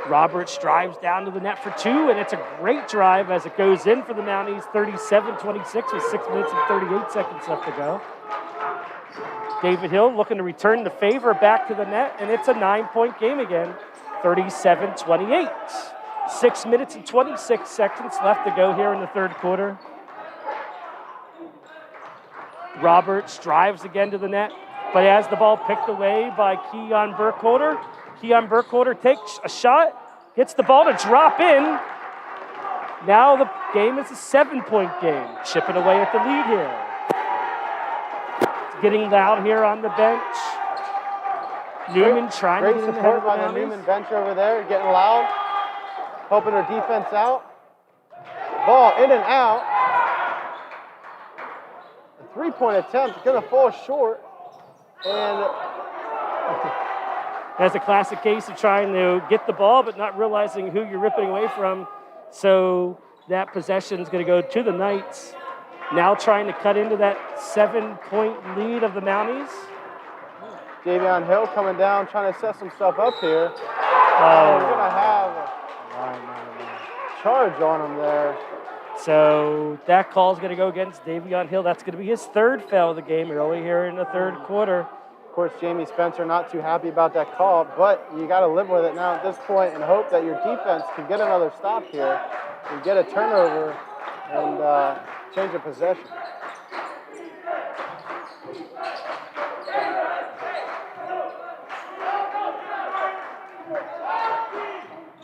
Roberts drives down to the net for two, and it's a great drive as it goes in for the Mounties, 37-26 with 6 minutes and 38 seconds left to go. David Hill looking to return the favor back to the net, and it's a 9-point game again, 37-28. 6 minutes and 26 seconds left to go here in the third quarter. Roberts drives again to the net, but has the ball picked away by Keon Burkholder. Keon Burkholder takes a shot, gets the ball to drop in. Now the game is a 7-point game, chipping away at the lead here. It's getting loud here on the bench. Newman trying to get in support by the Newman bench over there, getting loud, helping their defense out. Ball in and out. A 3-point attempt, going to fall short. And that's a classic case of trying to get the ball but not realizing who you're ripping away from. So that possession is going to go to the Knights. Now trying to cut into that 7-point lead of the Mounties. Davion Hill coming down, trying to set himself up here. We're going to have a charge on him there. So that call is going to go against Davion Hill. That's going to be his third foul of the game early here in the third quarter. Of course, Jamie Spencer not too happy about that call, but you got to live with it now at this point and hope that your defense can get another stop here and get a turnover and change the possession.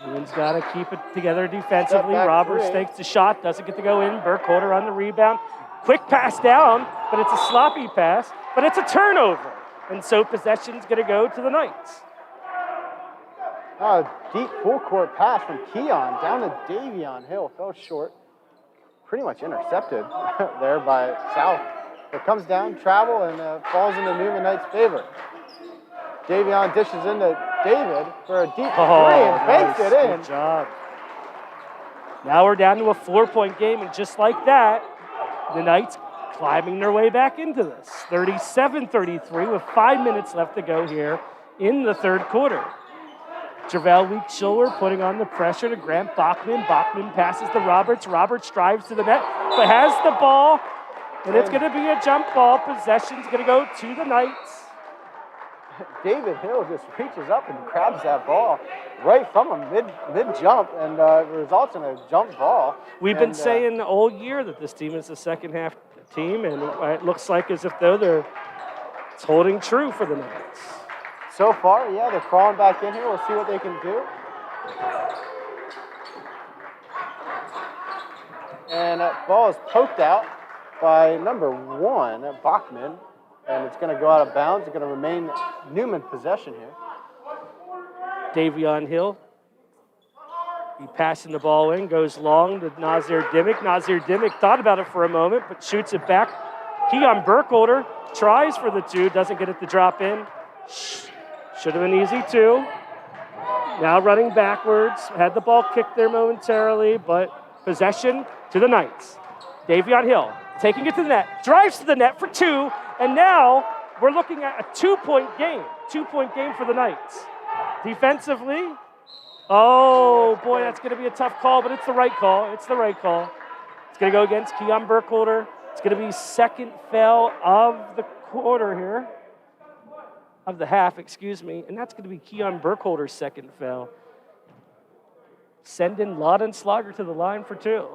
Newman's got to keep it together defensively. Back Roberts three. takes the shot, doesn't get to go in. Burkholder on the rebound. Quick pass down, but it's a sloppy pass, but it's a turnover. And so possession's going to go to the Knights. Deep full court pass from Keon down to Davion Hill. Fell short. Pretty much intercepted there by South. It comes down, travel, and falls into Newman Knights' favor. Davion dishes into David for a deep three and banks it in. Good job. Now we're down to a 4-point game, and just like that, the Knights climbing their way back into this. 37-33 with 5 minutes left to go here in the third quarter. Jerval Weak Shoulder putting on the pressure to Grant Bachman. Bachman passes to Roberts. Roberts drives to the net, but has the ball, and it's going to be a jump ball. Possession's going to go to the Knights. David Hill just reaches up and grabs that ball right from him mid-jump and results in a jump ball. We've been saying all year that this team is a second half team, and it looks like as if though it's holding true for the Knights. So far, yeah, they're crawling back in here. We'll see what they can do. And that ball is poked out by number 1, Bachman, and it's going to go out of bounds. It's going to remain Newman possession here. Davion Hill, he passing the ball in, goes long to Nazir Dimmick. Nazir Dimmick thought about it for a moment, but shoots it back. Keon Burkholder tries for the 2, doesn't get it to drop in. Should have been easy too. Now running backwards, had the ball kicked there momentarily, but possession to the Knights. Davion Hill taking it to the net, drives to the net for 2, and now we're looking at a 2-point game. 2-point game for the Knights. Defensively, oh boy, that's going to be a tough call, but it's the right call. It's the right call. It's going to go against Keon Burkholder. It's going to be second foul of the quarter here. Of the half, excuse me, and that's going to be Keon Burkholder's second foul. Sending Laudenslager to the line for 2.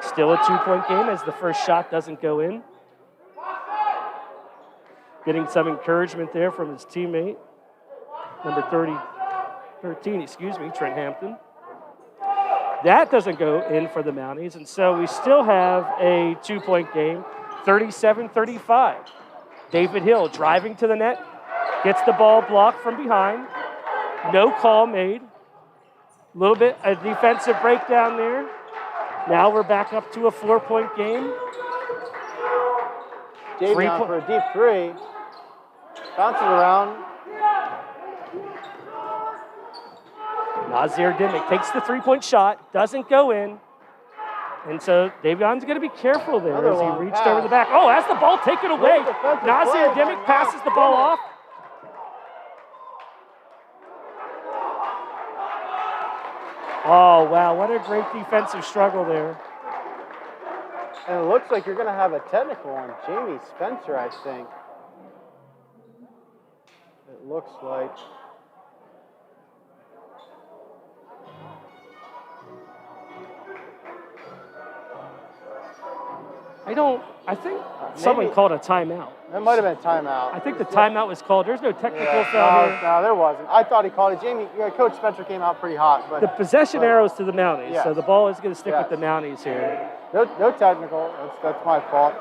Still a 2-point game as the first shot doesn't go in. Getting some encouragement there from his teammate, number 13, Trent Hampton. That doesn't go in for the Mounties, and so we still have a 2-point game, 37-35. David Hill driving to the net, gets the ball blocked from behind. No call made. A little bit a defensive breakdown there. Now we're back up to a 4-point game. Davion for a deep 3. Bounces around. Nazir Dimmick takes the 3-point shot, doesn't go in. And so Davion's going to be careful there as he reached over the back. Oh, has the ball taken away. Nazir Dimmick passes the ball off. Oh, wow, what a great defensive struggle there. And it looks like you're going to have a technical on Jamie Spencer, I think. It looks like. I think someone called a timeout. It might have been a timeout. I think the timeout was called. There's no technical foul here. No, there wasn't. I thought he called it. Coach Spencer came out pretty hot. But the possession arrow is to the Mounties, yes. so the ball is going to stick with the Mounties here. No technical. That's my fault.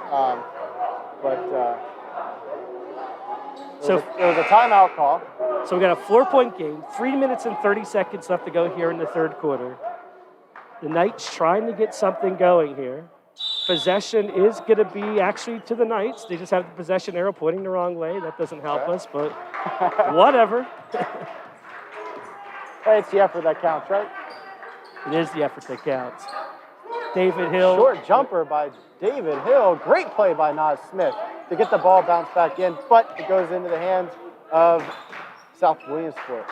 It was a timeout call. So we got a 4-point game, 3 minutes and 30 seconds left to go here in the third quarter. The Knights trying to get something going here. Possession is going to be actually to the Knights. They just have the possession arrow pointing the wrong way. That doesn't help us, but whatever. Hey, it's the effort that counts, right? It is the effort that counts. David Hill. Short jumper by David Hill. Great play by Nas Smith to get the ball bounced back in, but it goes into the hands of South Williamsport.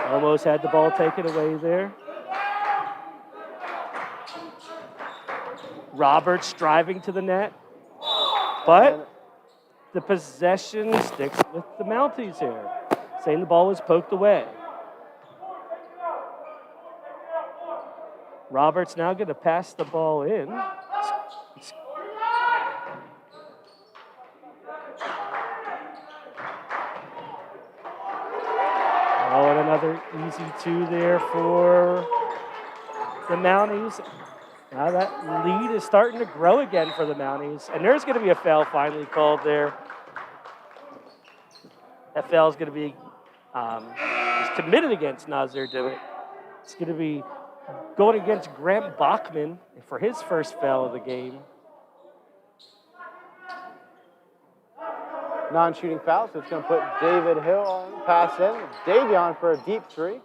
Almost had the ball taken away there. Roberts driving to the net, but the possession sticks with the Mounties here, saying the ball was poked away. Roberts now going to pass the ball in. Oh, and another easy 2 there for the Mounties. Now that lead is starting to grow again for the Mounties. And there's going to be a foul finally called there. That foul is going to be is committed against Nazir Dimmick. It's going to be going against Grant Bachman for his first foul of the game. Non-shooting foul, so it's going to put David Hill on, pass in. Davion for a deep 3.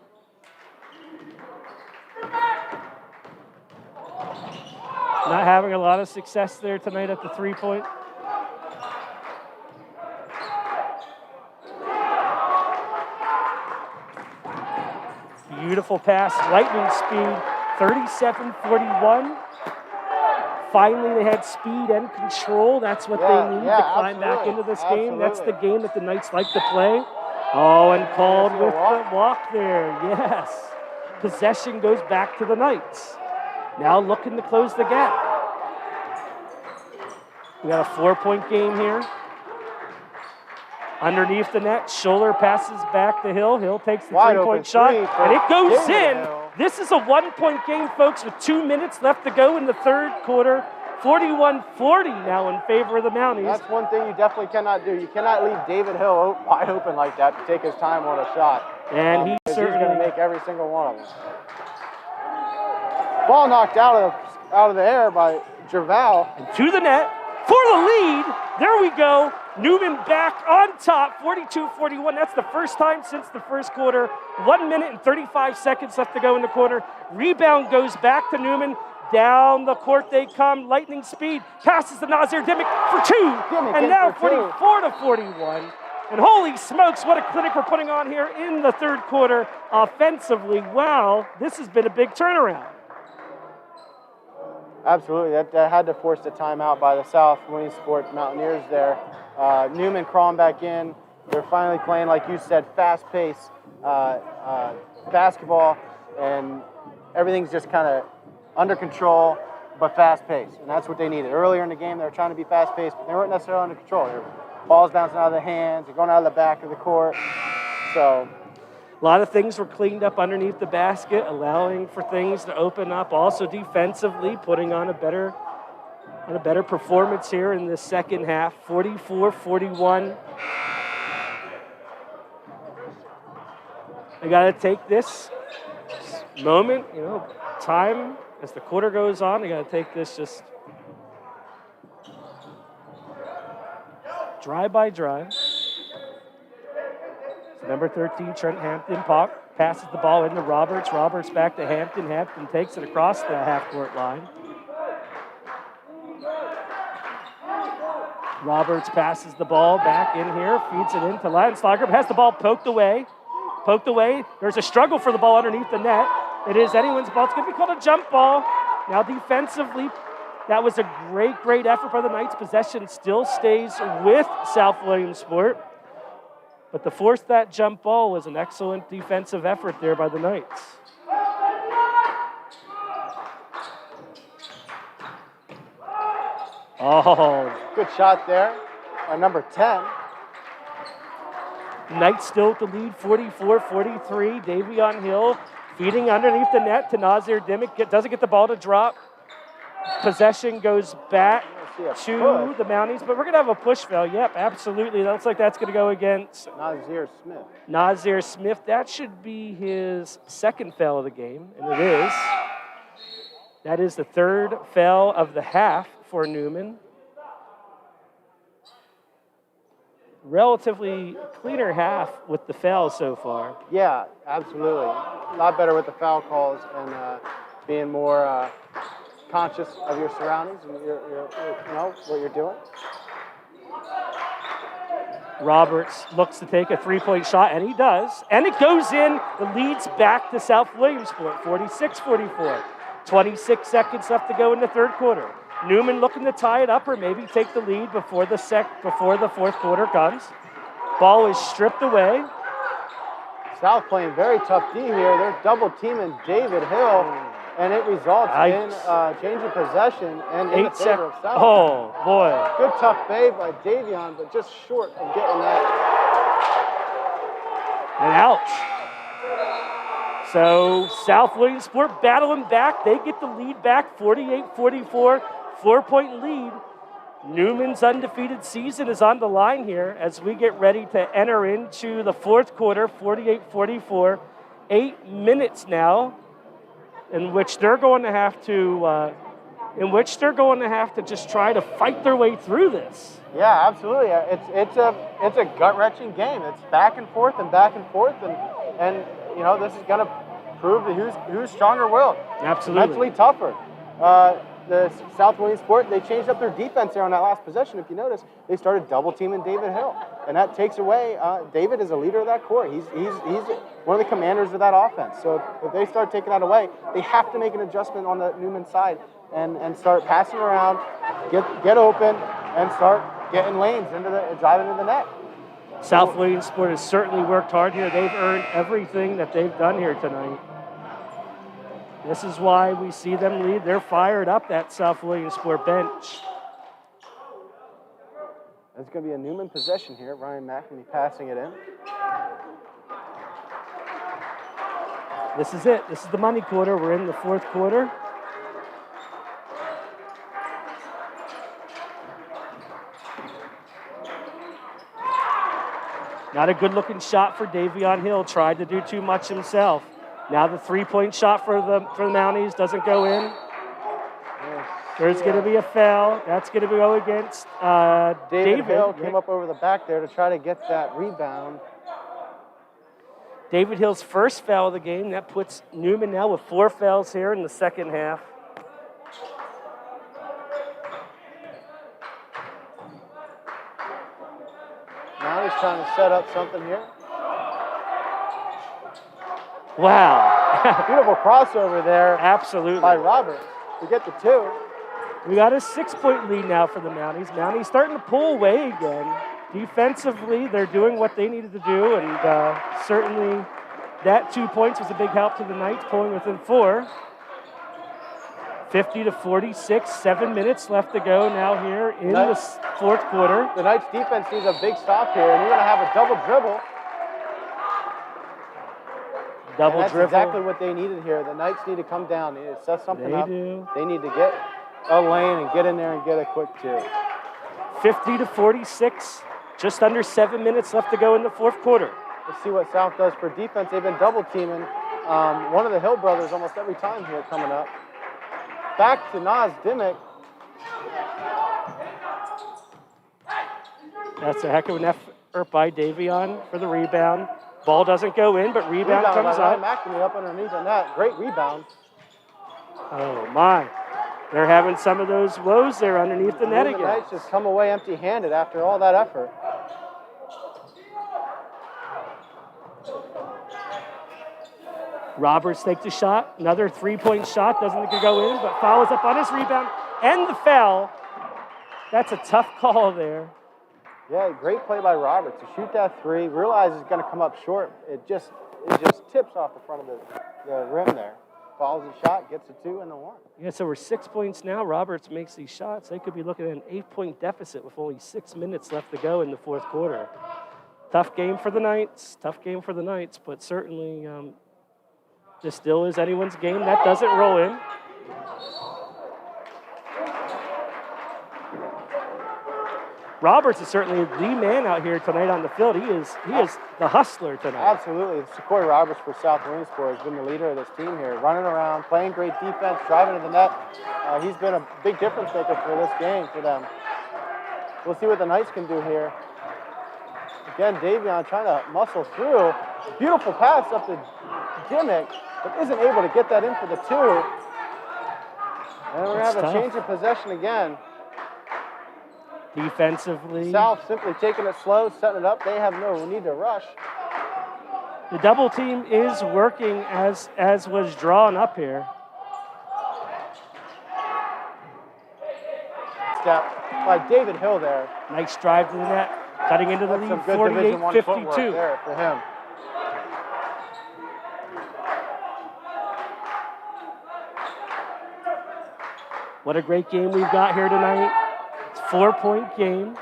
Not having a lot of success there tonight at the 3-point. Beautiful pass, lightning speed, 37-41. Finally, they had speed and control. That's what they need to climb back into this game. That's the game that the Knights like to play. Oh, and called with the walk there. Yes. Possession goes back to the Knights. Now looking to close the gap. We got a 4-point game here. Underneath the net, Scholler passes back to Hill. Hill takes the 3-point shot, and it goes in. This is a 1-point game, folks, with 2 minutes left to go in the third quarter. 41-40 now in favor of the Mounties. That's one thing you definitely cannot do. You cannot leave David Hill wide open like that to take his time on a shot. And he's going to make every single one of them. Ball knocked out of the air by Gerval. And to the net for the lead. There we go. Newman back on top, 42-41. That's the first time since the first quarter. 1 minute and 35 seconds left to go in the quarter. Rebound goes back to Newman. Down the court they come, lightning speed. Passes to Nazir Dimmick for 2. And now 44-41. And holy smokes, what a clinic we're putting on here in the third quarter offensively. Wow, this has been a big turnaround. Absolutely, that had to force the timeout by the South Williamsport Mountaineers there. Newman crawling back in. They're finally playing, like you said, fast-paced basketball, and everything's just kind of under control, but fast-paced. And that's what they needed. Earlier in the game, they were trying to be fast-paced, but they weren't necessarily under control. Balls bouncing out of their hands, they're going out of the back of the court. So a lot of things were cleaned up underneath the basket, allowing for things to open up. Also defensively, putting on a better performance here in the second half. 44-41. I got to take this moment, time as the quarter goes on. I got to take this just drive by drive. Number 13, Trent Hampton passes the ball into Roberts. Roberts back to Hampton. Hampton takes it across the half-court line. Roberts passes the ball back in here, feeds it into Lanslager, has the ball poked away. There's a struggle for the ball underneath the net. It is anyone's ball. It's going to be called a jump ball. Now defensively, that was a great effort by the Knights. Possession still stays with South Williamsport. But to force that jump ball was an excellent defensive effort there by the Knights. Oh. Good shot there by number 10. Knights still with the lead, 44-43. Davion Hill feeding underneath the net to Nazir Dimmick. Doesn't get the ball to drop. Possession goes back to the Mounties, but we're going to have a push foul. Yep, absolutely. That looks like that's going to go against Nazir Smith. That should be his second foul of the game, and it is. That is the third foul of the half for Newman. Relatively cleaner half with the fouls so far. Yeah, absolutely. A lot better with the foul calls and being more conscious of your surroundings and what you're doing. Roberts looks to take a three-point shot, and he does. And it goes in. The lead's back to South Williamsport, 46-44. 26 seconds left to go in the third quarter. Newman looking to tie it up or maybe take the lead before the fourth quarter comes. Ball is stripped away. South playing very tough D here. They're double teaming David Hill, and it results in change of possession and in the favor of South. Oh, boy. Good tough fade by Davion, but just short of getting that. And ouch. So South Williamsport battling back. They get the lead back, 48-44. 4-point lead. Newman's undefeated season is on the line here as we get ready to enter into the fourth quarter, 48-44. 8 minutes now in which they're going to have to just try to fight their way through this. Yeah, absolutely. It's a gut-wrenching game. It's back and forth, and this is going to prove who's stronger willed. Absolutely. Mentally tougher. the South Williamsport, they changed up their defense there on that last possession. If you notice, they started double teaming David Hill, and that takes away. David is a leader of that court. He's one of the commanders of that offense. So if they start taking that away, they have to make an adjustment on the Newman side and start passing around, get open, and start getting lanes driving into the net. South Williamsport has certainly worked hard here. They've earned everything that they've done here tonight. This is why we see them lead. They're fired up, that South Williamsport bench. It's going to be a Newman possession here. Ryan McNamee passing it in. This is it. This is the money quarter. We're in the fourth quarter. Not a good-looking shot for Davion Hill. Tried to do too much himself. Now the three-point shot for the Mounties doesn't go in. There's going to be a foul. That's going to go against David Hill came up over the back there to try to get that rebound. David Hill's first foul of the game. That puts Newman now with 4 fouls here in the second half. Now he's trying to set up something here. Wow. Beautiful crossover there. Absolutely. By Roberts to get the 2. We got a 6-point lead now for the Mounties. Mounties starting to pull away again. Defensively, they're doing what they needed to do, and certainly that 2 points was a big help to the Knights, pulling within 4. 50-46, 7 minutes left to go now here in the fourth quarter. The Knights defense needs a big stop here, and you're going to have a double dribble. That's exactly what they needed here. The Knights need to come down. They need to set something up. They need to get a lane and get in there and get a quick 2. 50-46, just under 7 minutes left to go in the fourth quarter. Let's see what South does for defense. They've been double teaming one of the Hill brothers almost every time here coming up. Back to Naz Dimmick. That's a heck of an effort by Davion for the rebound. Ball doesn't go in, but rebound comes by up. McNamee up underneath the net. Great rebound. Oh, my. They're having some of those woes there underneath the net again. The Knights just come away empty-handed after all that effort. Roberts takes the shot. Another 3-point shot. Doesn't go in, but follows up on his rebound and the foul. That's a tough call there. Yeah, great play by Roberts to shoot that 3. Realizes it's going to come up short. It just tips off the front of the rim there. Follows the shot, gets the 2 and the 1. Yeah, so we're 6 points now. Roberts makes these shots. They could be looking at an 8-point deficit with only 6 minutes left to go in the fourth quarter. Tough game for the Knights. But certainly this still is anyone's game. That doesn't roll in. Roberts is certainly the man out here tonight on the field. He is the hustler tonight. Absolutely. Corey Roberts for South Williamsport has been the leader of this team here, running around, playing great defense, driving to the net. He's been a big difference maker for this game for them. We'll see what the Knights can do here. Again, Davion trying to muscle through. Beautiful pass up to Dimmick, but isn't able to get that in for the 2. And we're going to have a change of possession again. Defensively, South simply taking it slow, setting it up. They have no need to rush. The double team is working as was drawn up here. Step by David Hill there. Nice drive to the net, cutting into the lead, 48-52. There for him. What a great game we've got here tonight. It's a 4-point game.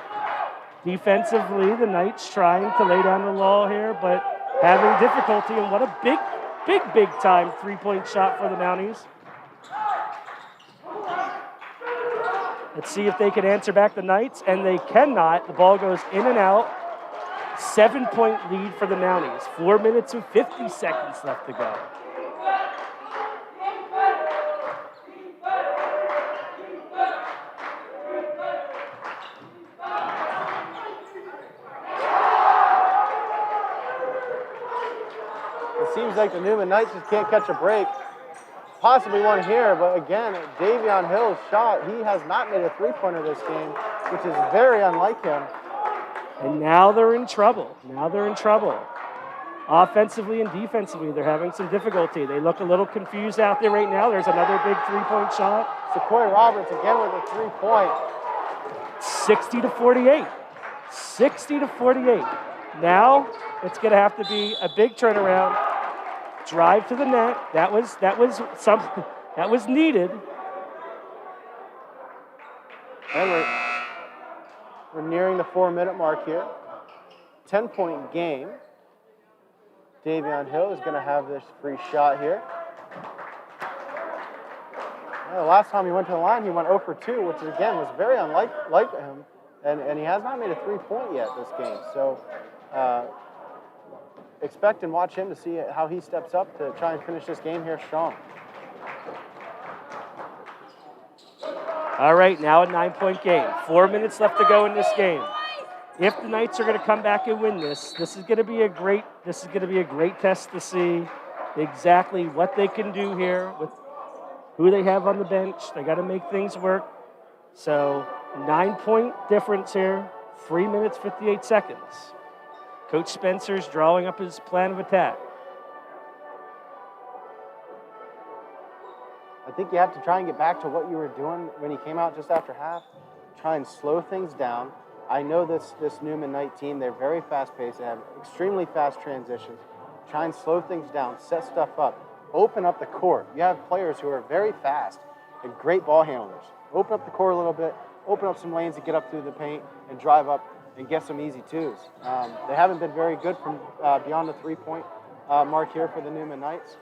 Defensively, the Knights trying to lay down the law here, but having difficulty. And what a big time 3-point shot for the Mounties. Let's see if they can answer back the Knights, and they cannot. The ball goes in and out. 7-point lead for the Mounties. 4 minutes and 50 seconds left to go. It seems like the Newman Knights just can't catch a break. possibly one here, but again, Davion Hill's shot, he has not made a three-pointer this game, which is very unlike him. And now they're in trouble. Offensively and defensively, they're having some difficulty. They look a little confused out there right now. There's another big three-point shot. Sequoia Roberts again with a three-point. 60-48. 60-48. Now it's going to have to be a big turnaround. Drive to the net. That was something that was needed. And we're nearing the 4-minute mark here. 10-point game. Davion Hill is going to have this free shot here. The last time he went to the line, he went 0 for 2, which again was very unlike him, and he has not made a three-point yet this game. So expect and watch him to see how he steps up to try and finish this game here strong. All right, now a 9-point game. 4 minutes left to go in this game. If the Knights are going to come back and win this is going to be a great test to see exactly what they can do here with who they have on the bench. They got to make things work. So 9-point difference here, 3 minutes, 58 seconds. Coach Spencer's drawing up his plan of attack. I think you have to try and get back to what you were doing when he came out just after half. Try and slow things down. I know this Newman Knight team, they're very fast-paced. They have extremely fast transitions. Try and slow things down, set stuff up, open up the court. You have players who are very fast and great ball handlers. Open up the court a little bit, open up some lanes to get up through the paint and drive up and get some easy twos. They haven't been very good from beyond the three-point mark here for the Newman Knights.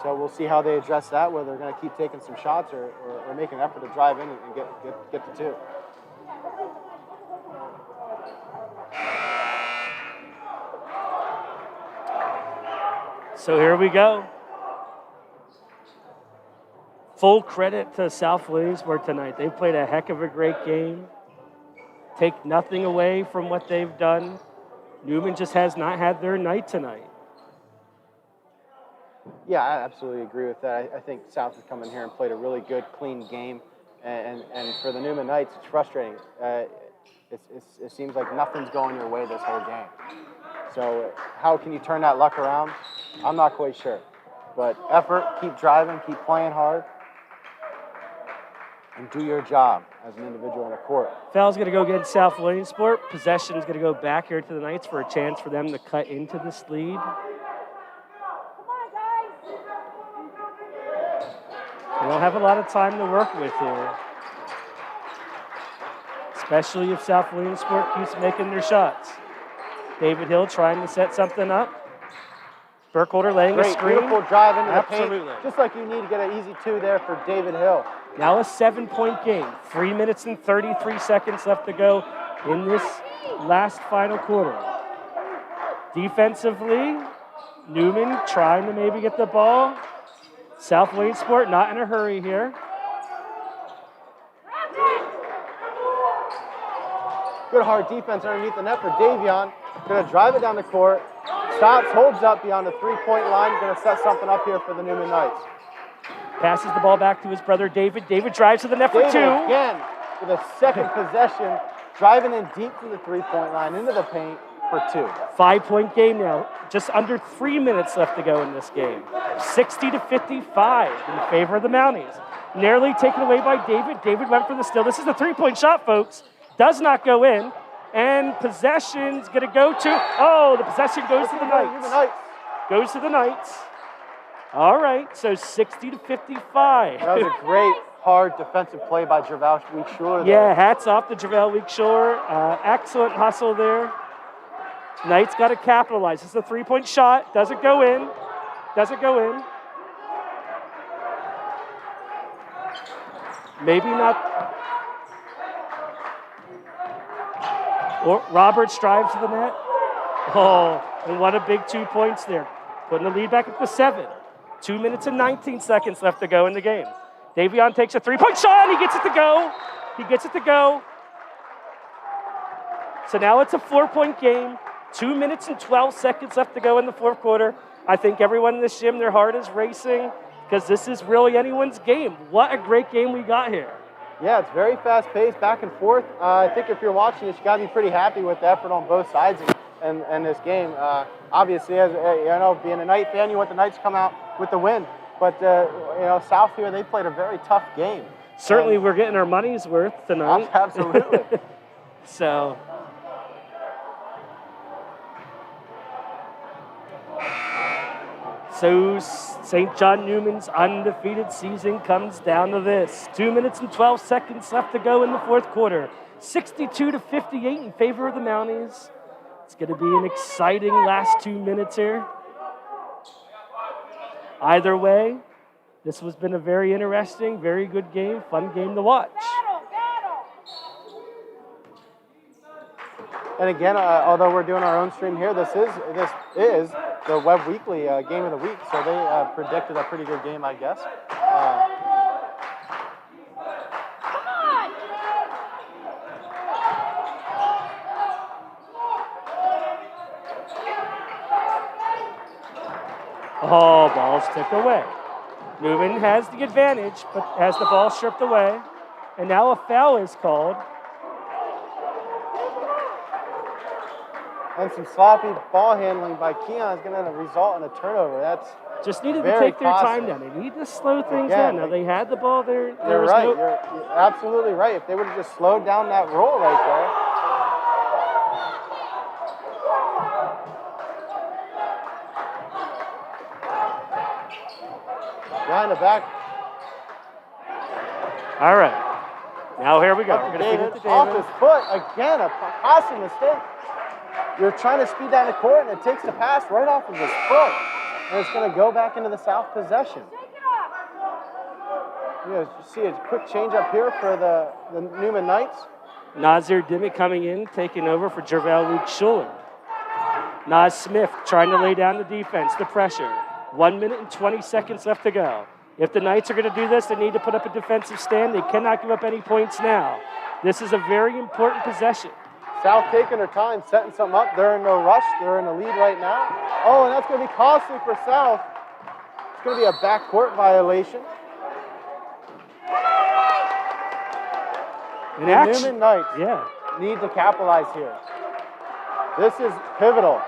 So we'll see how they address that, whether they're going to keep taking some shots or make an effort to drive in and get the two. So here we go. Full credit to South Williamsport tonight. They've played a heck of a great game. Take nothing away from what they've done. Newman just has not had their night tonight. Yeah, I absolutely agree with that. I think South has come in here and played a really good, clean game. And for the Newman Knights, it's frustrating. It seems like nothing's going your way this whole game. So how can you turn that luck around? I'm not quite sure. But effort, keep driving, keep playing hard, and do your job as an individual on the court. Foul's going to go against South Williamsport. Possession's going to go back here to the Knights for a chance for them to cut into this lead. They don't have a lot of time to work with here, especially if South Williamsport keeps making their shots. David Hill trying to set something up. Burkholder laying a screen. Beautiful drive into the Absolutely. paint. Just like you need to get an easy two there for David Hill. Now a 7-point game. 3 minutes and 33 seconds left to go in this last final quarter. Defensively, Newman trying to maybe get the ball. South Williamsport not in a hurry here. Good hard defense underneath the net for Davion. Going to drive it down the court. Stops, holds up beyond the three-point line. Going to set something up here for the Newman Knights. Passes the ball back to his brother David. David drives to the net for David two. Again with a second possession. Driving in deep to the three-point line into the paint for two. 5-point game now. Just under 3 minutes left to go in this game. 60-55 in favor of the Mounties. Narrowly taken away by David. David went for the steal. This is the three-point shot, folks. Does not go in. And possession's going to go to, the possession goes to the Knights. Goes to the Knights. All right, so 60-55. That was a great, hard defensive play by Javale Weekshore. Yeah, hats off to Javale Weekshore. Excellent hustle there. Knights got to capitalize. It's a three-point shot. Doesn't go in. Doesn't go in. Maybe not. Or Roberts drives to the net. Oh, and what a big 2 points there. Putting the lead back up to 7. 2 minutes and 19 seconds left to go in the game. Davion takes a three-point shot. He gets it to go. He gets it to go. So now it's a 4-point game. 2 minutes and 12 seconds left to go in the fourth quarter. I think everyone in this gym, their heart is racing because this is really anyone's game. What a great game we got here. Yeah, it's very fast-paced, back and forth. I think if you're watching this, you got to be pretty happy with the effort on both sides in this game. Obviously, as you know, being a Knight fan, you want the Knights to come out with the win. But you know, South here, they played a very tough game. Certainly, we're getting our money's worth tonight. Absolutely. So St. John Newman's undefeated season comes down to this. 2 minutes and 12 seconds left to go in the fourth quarter. 62-58 in favor of the Mounties. It's going to be an exciting last 2 minutes here. Either way, this has been a very interesting, very good game, fun game to watch. And again, although we're doing our own stream here, this is the Web Weekly Game of the Week, so they predicted a pretty good game, I guess. Oh, ball's tipped away. Newman has the advantage, but has the ball stripped away. And now a foul is called. And some sloppy ball handling by Keon is going to result in a turnover. That's just needed to take their time down. They need to slow things down. Now, they had the ball there. You're right. You're absolutely right. If they would have just slowed down that roll right there. Behind the back. All right. Now here we go. We're going to feed it to David. Off his foot. Again, a costly mistake. You're trying to speed down the court, and it takes the pass right off of his foot. And it's going to go back into the South possession. You see a quick change up here for the Newman Knights. Nazir Dimmick coming in, taking over for Jervell Luke Schuler. Nas Smith trying to lay down the defense, the pressure. 1 minute and 20 seconds left to go. If the Knights are going to do this, they need to put up a defensive stand. They cannot give up any points now. This is a very important possession. South taking their time, setting something up. They're in no rush. They're in the lead right now. Oh, and that's going to be costly for South. It's going to be a backcourt violation. And the Newman Knights need to capitalize here. This is pivotal.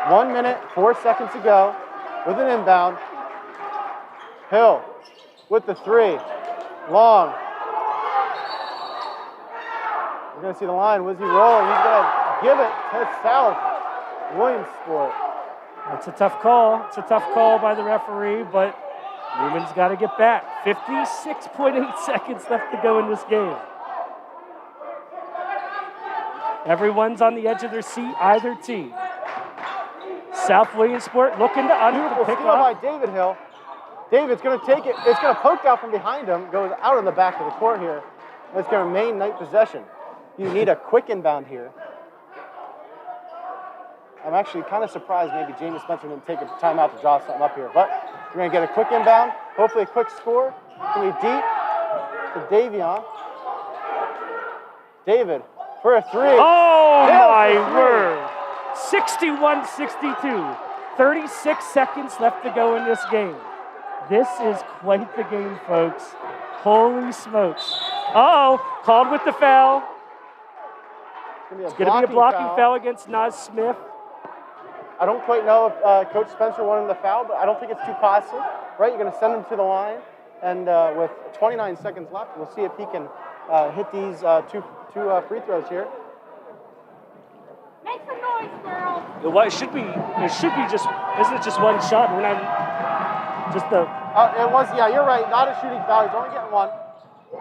1 minute, 4 seconds to go with an inbound. Hill with the three. Long. We're going to see the line. Wizzy rolling. He's going to give it to South Williamsport. That's a tough call. It's a tough call by the referee, but Newman's got to get back. 56.8 seconds left to go in this game. Everyone's on the edge of their seat, either team. South Williamsport looking to pick up. By David Hill. David's going to take it. It's going to poke out from behind him. Goes out on the back of the court here. It's going to remain Knight possession. You need a quick inbound here. I'm actually kind of surprised maybe Jamie Spencer didn't take a timeout to draw something up here. But we're going to get a quick inbound. Hopefully a quick score. It's going to be deep to Davion. David for a three. Oh, my word. 61-62. 36 seconds left to go in this game. This is quite the game, folks. Holy smokes. Uh-oh, called with the foul. It's going to be a blocking foul against Nas Smith. I don't quite know if Coach Spencer wanted him to foul, but I don't think it's too costly, right? You're going to send him to the line, and with 29 seconds left, we'll see if he can hit these two free throws here. Make some noise, girls. It should be just, isn't it just one shot? We're not just the... It was, yeah, you're right, not a shooting foul. He's only getting one.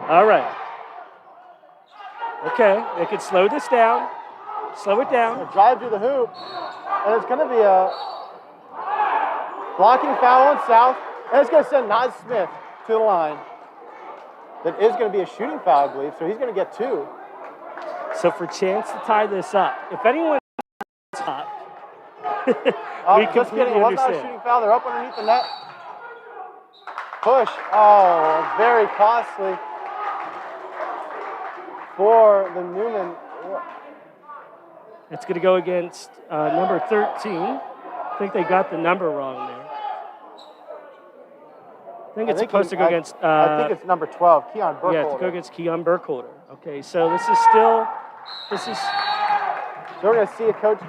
All right. Okay, they can slow this down. Slow it down. A drive to the hoop, and it's going to be a blocking foul on South, and it's going to send Nas Smith to the line. That is going to be a shooting foul, I believe, so he's going to get two. So for chance to tie this up, if anyone top, we just kidding, it was not a shooting foul. They're up underneath the net. Push. Oh, very costly for the Newman. It's going to go against number 13. I think they got the number wrong there. think it's supposed to go against... I think it's number 12, Keon Burkholder. Yeah, to go against Keon Burkholder. Okay, so this is... So we're going to see a coach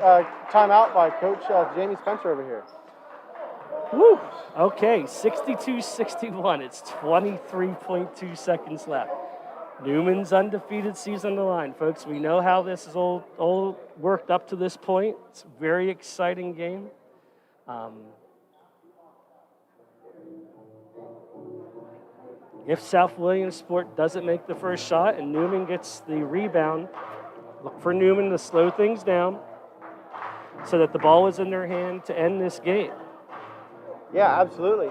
timeout by Coach Jamie Spencer over here. Woo! Okay, 62-61. It's 23.2 seconds left. Newman's undefeated season on the line, folks. We know how this is all worked up to this point. It's a very exciting game. If South Williamsport doesn't make the first shot and Newman gets the rebound, look for Newman to slow things down so that the ball is in their hand to end this game. Yeah, absolutely.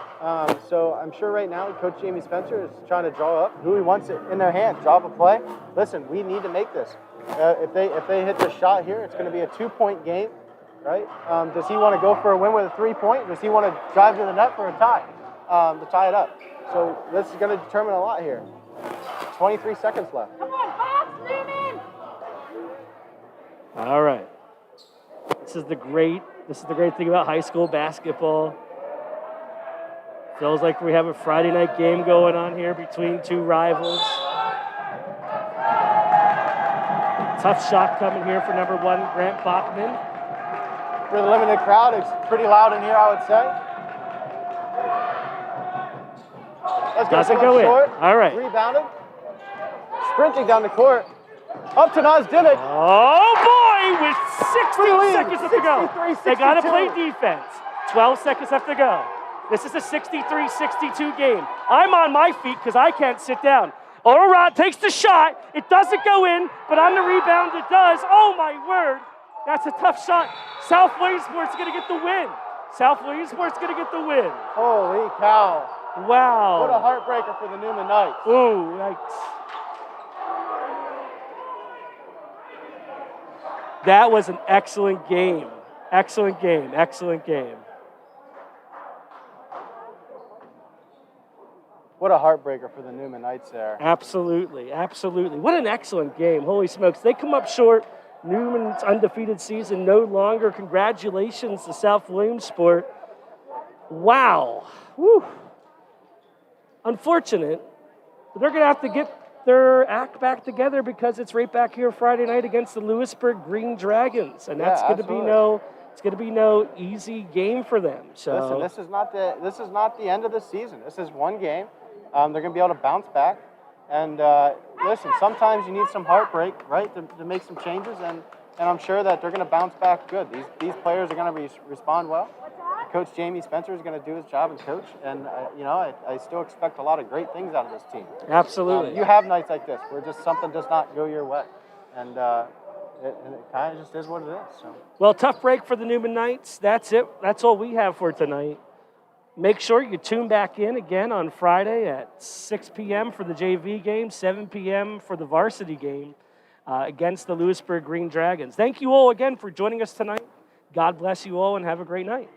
So I'm sure right now Coach Jamie Spencer is trying to draw up who he wants it in their hand, draw up a play. Listen, we need to make this. If they hit this shot here, it's going to be a 2-point game, right? Does he want to go for a win with a 3-point? Does he want to drive to the net for a tie, to tie it up? So this is going to determine a lot here. 23 seconds left. Come on, Fox, Newman! All right. This is the great thing about high school basketball. Feels like we have a Friday night game going on here between two rivals. Tough shot coming here for number 1, Grant Bachman. For the limited crowd, it's pretty loud in here, I would say. Doesn't go in. Short. All right. Rebounded. Sprinting down the court. Up to Naz Dimmick. Oh, boy, with 16 seconds left to go. 63-62. They got to play defense. 12 seconds left to go. This is a 63-62 game. I'm on my feet because I can't sit down. Ororod takes the shot. It doesn't go in, but on the rebound it does. Oh, my word. That's a tough shot. South Williamsport's going to get the win. South Williamsport's going to get the win. Holy cow. Wow. What a heartbreaker for the Newman Knights. Ooh, yikes. That was an excellent game. Excellent game. Excellent game. What a heartbreaker for the Newman Knights there. Absolutely. Absolutely. What an excellent game. Holy smokes. They come up short. Newman's undefeated season no longer. Congratulations to South Williamsport. Wow. Woo. Unfortunate, but they're going to have to get their act back together because it's right back here Friday night against the Lewisburg Green Dragons, and that's going to be no easy game for them. So listen, this is not the end of the season. This is one game. They're going to be able to bounce back, and listen, sometimes you need some heartbreak, right, to make some changes, and I'm sure that they're going to bounce back good. These players are going to respond well. Coach Jamie Spencer is going to do his job as coach, and I still expect a lot of great things out of this team. Absolutely. You have nights like this where just something does not go your way, and it kind of just is what it is. So. Well, tough break for the Newman Knights. That's it. That's all we have for tonight. Make sure you tune back in again on Friday at 6 p.m. for the JV game, 7 p.m. for the varsity game against the Lewisburg Green Dragons. Thank you all again for joining us tonight. God bless you all and have a great night.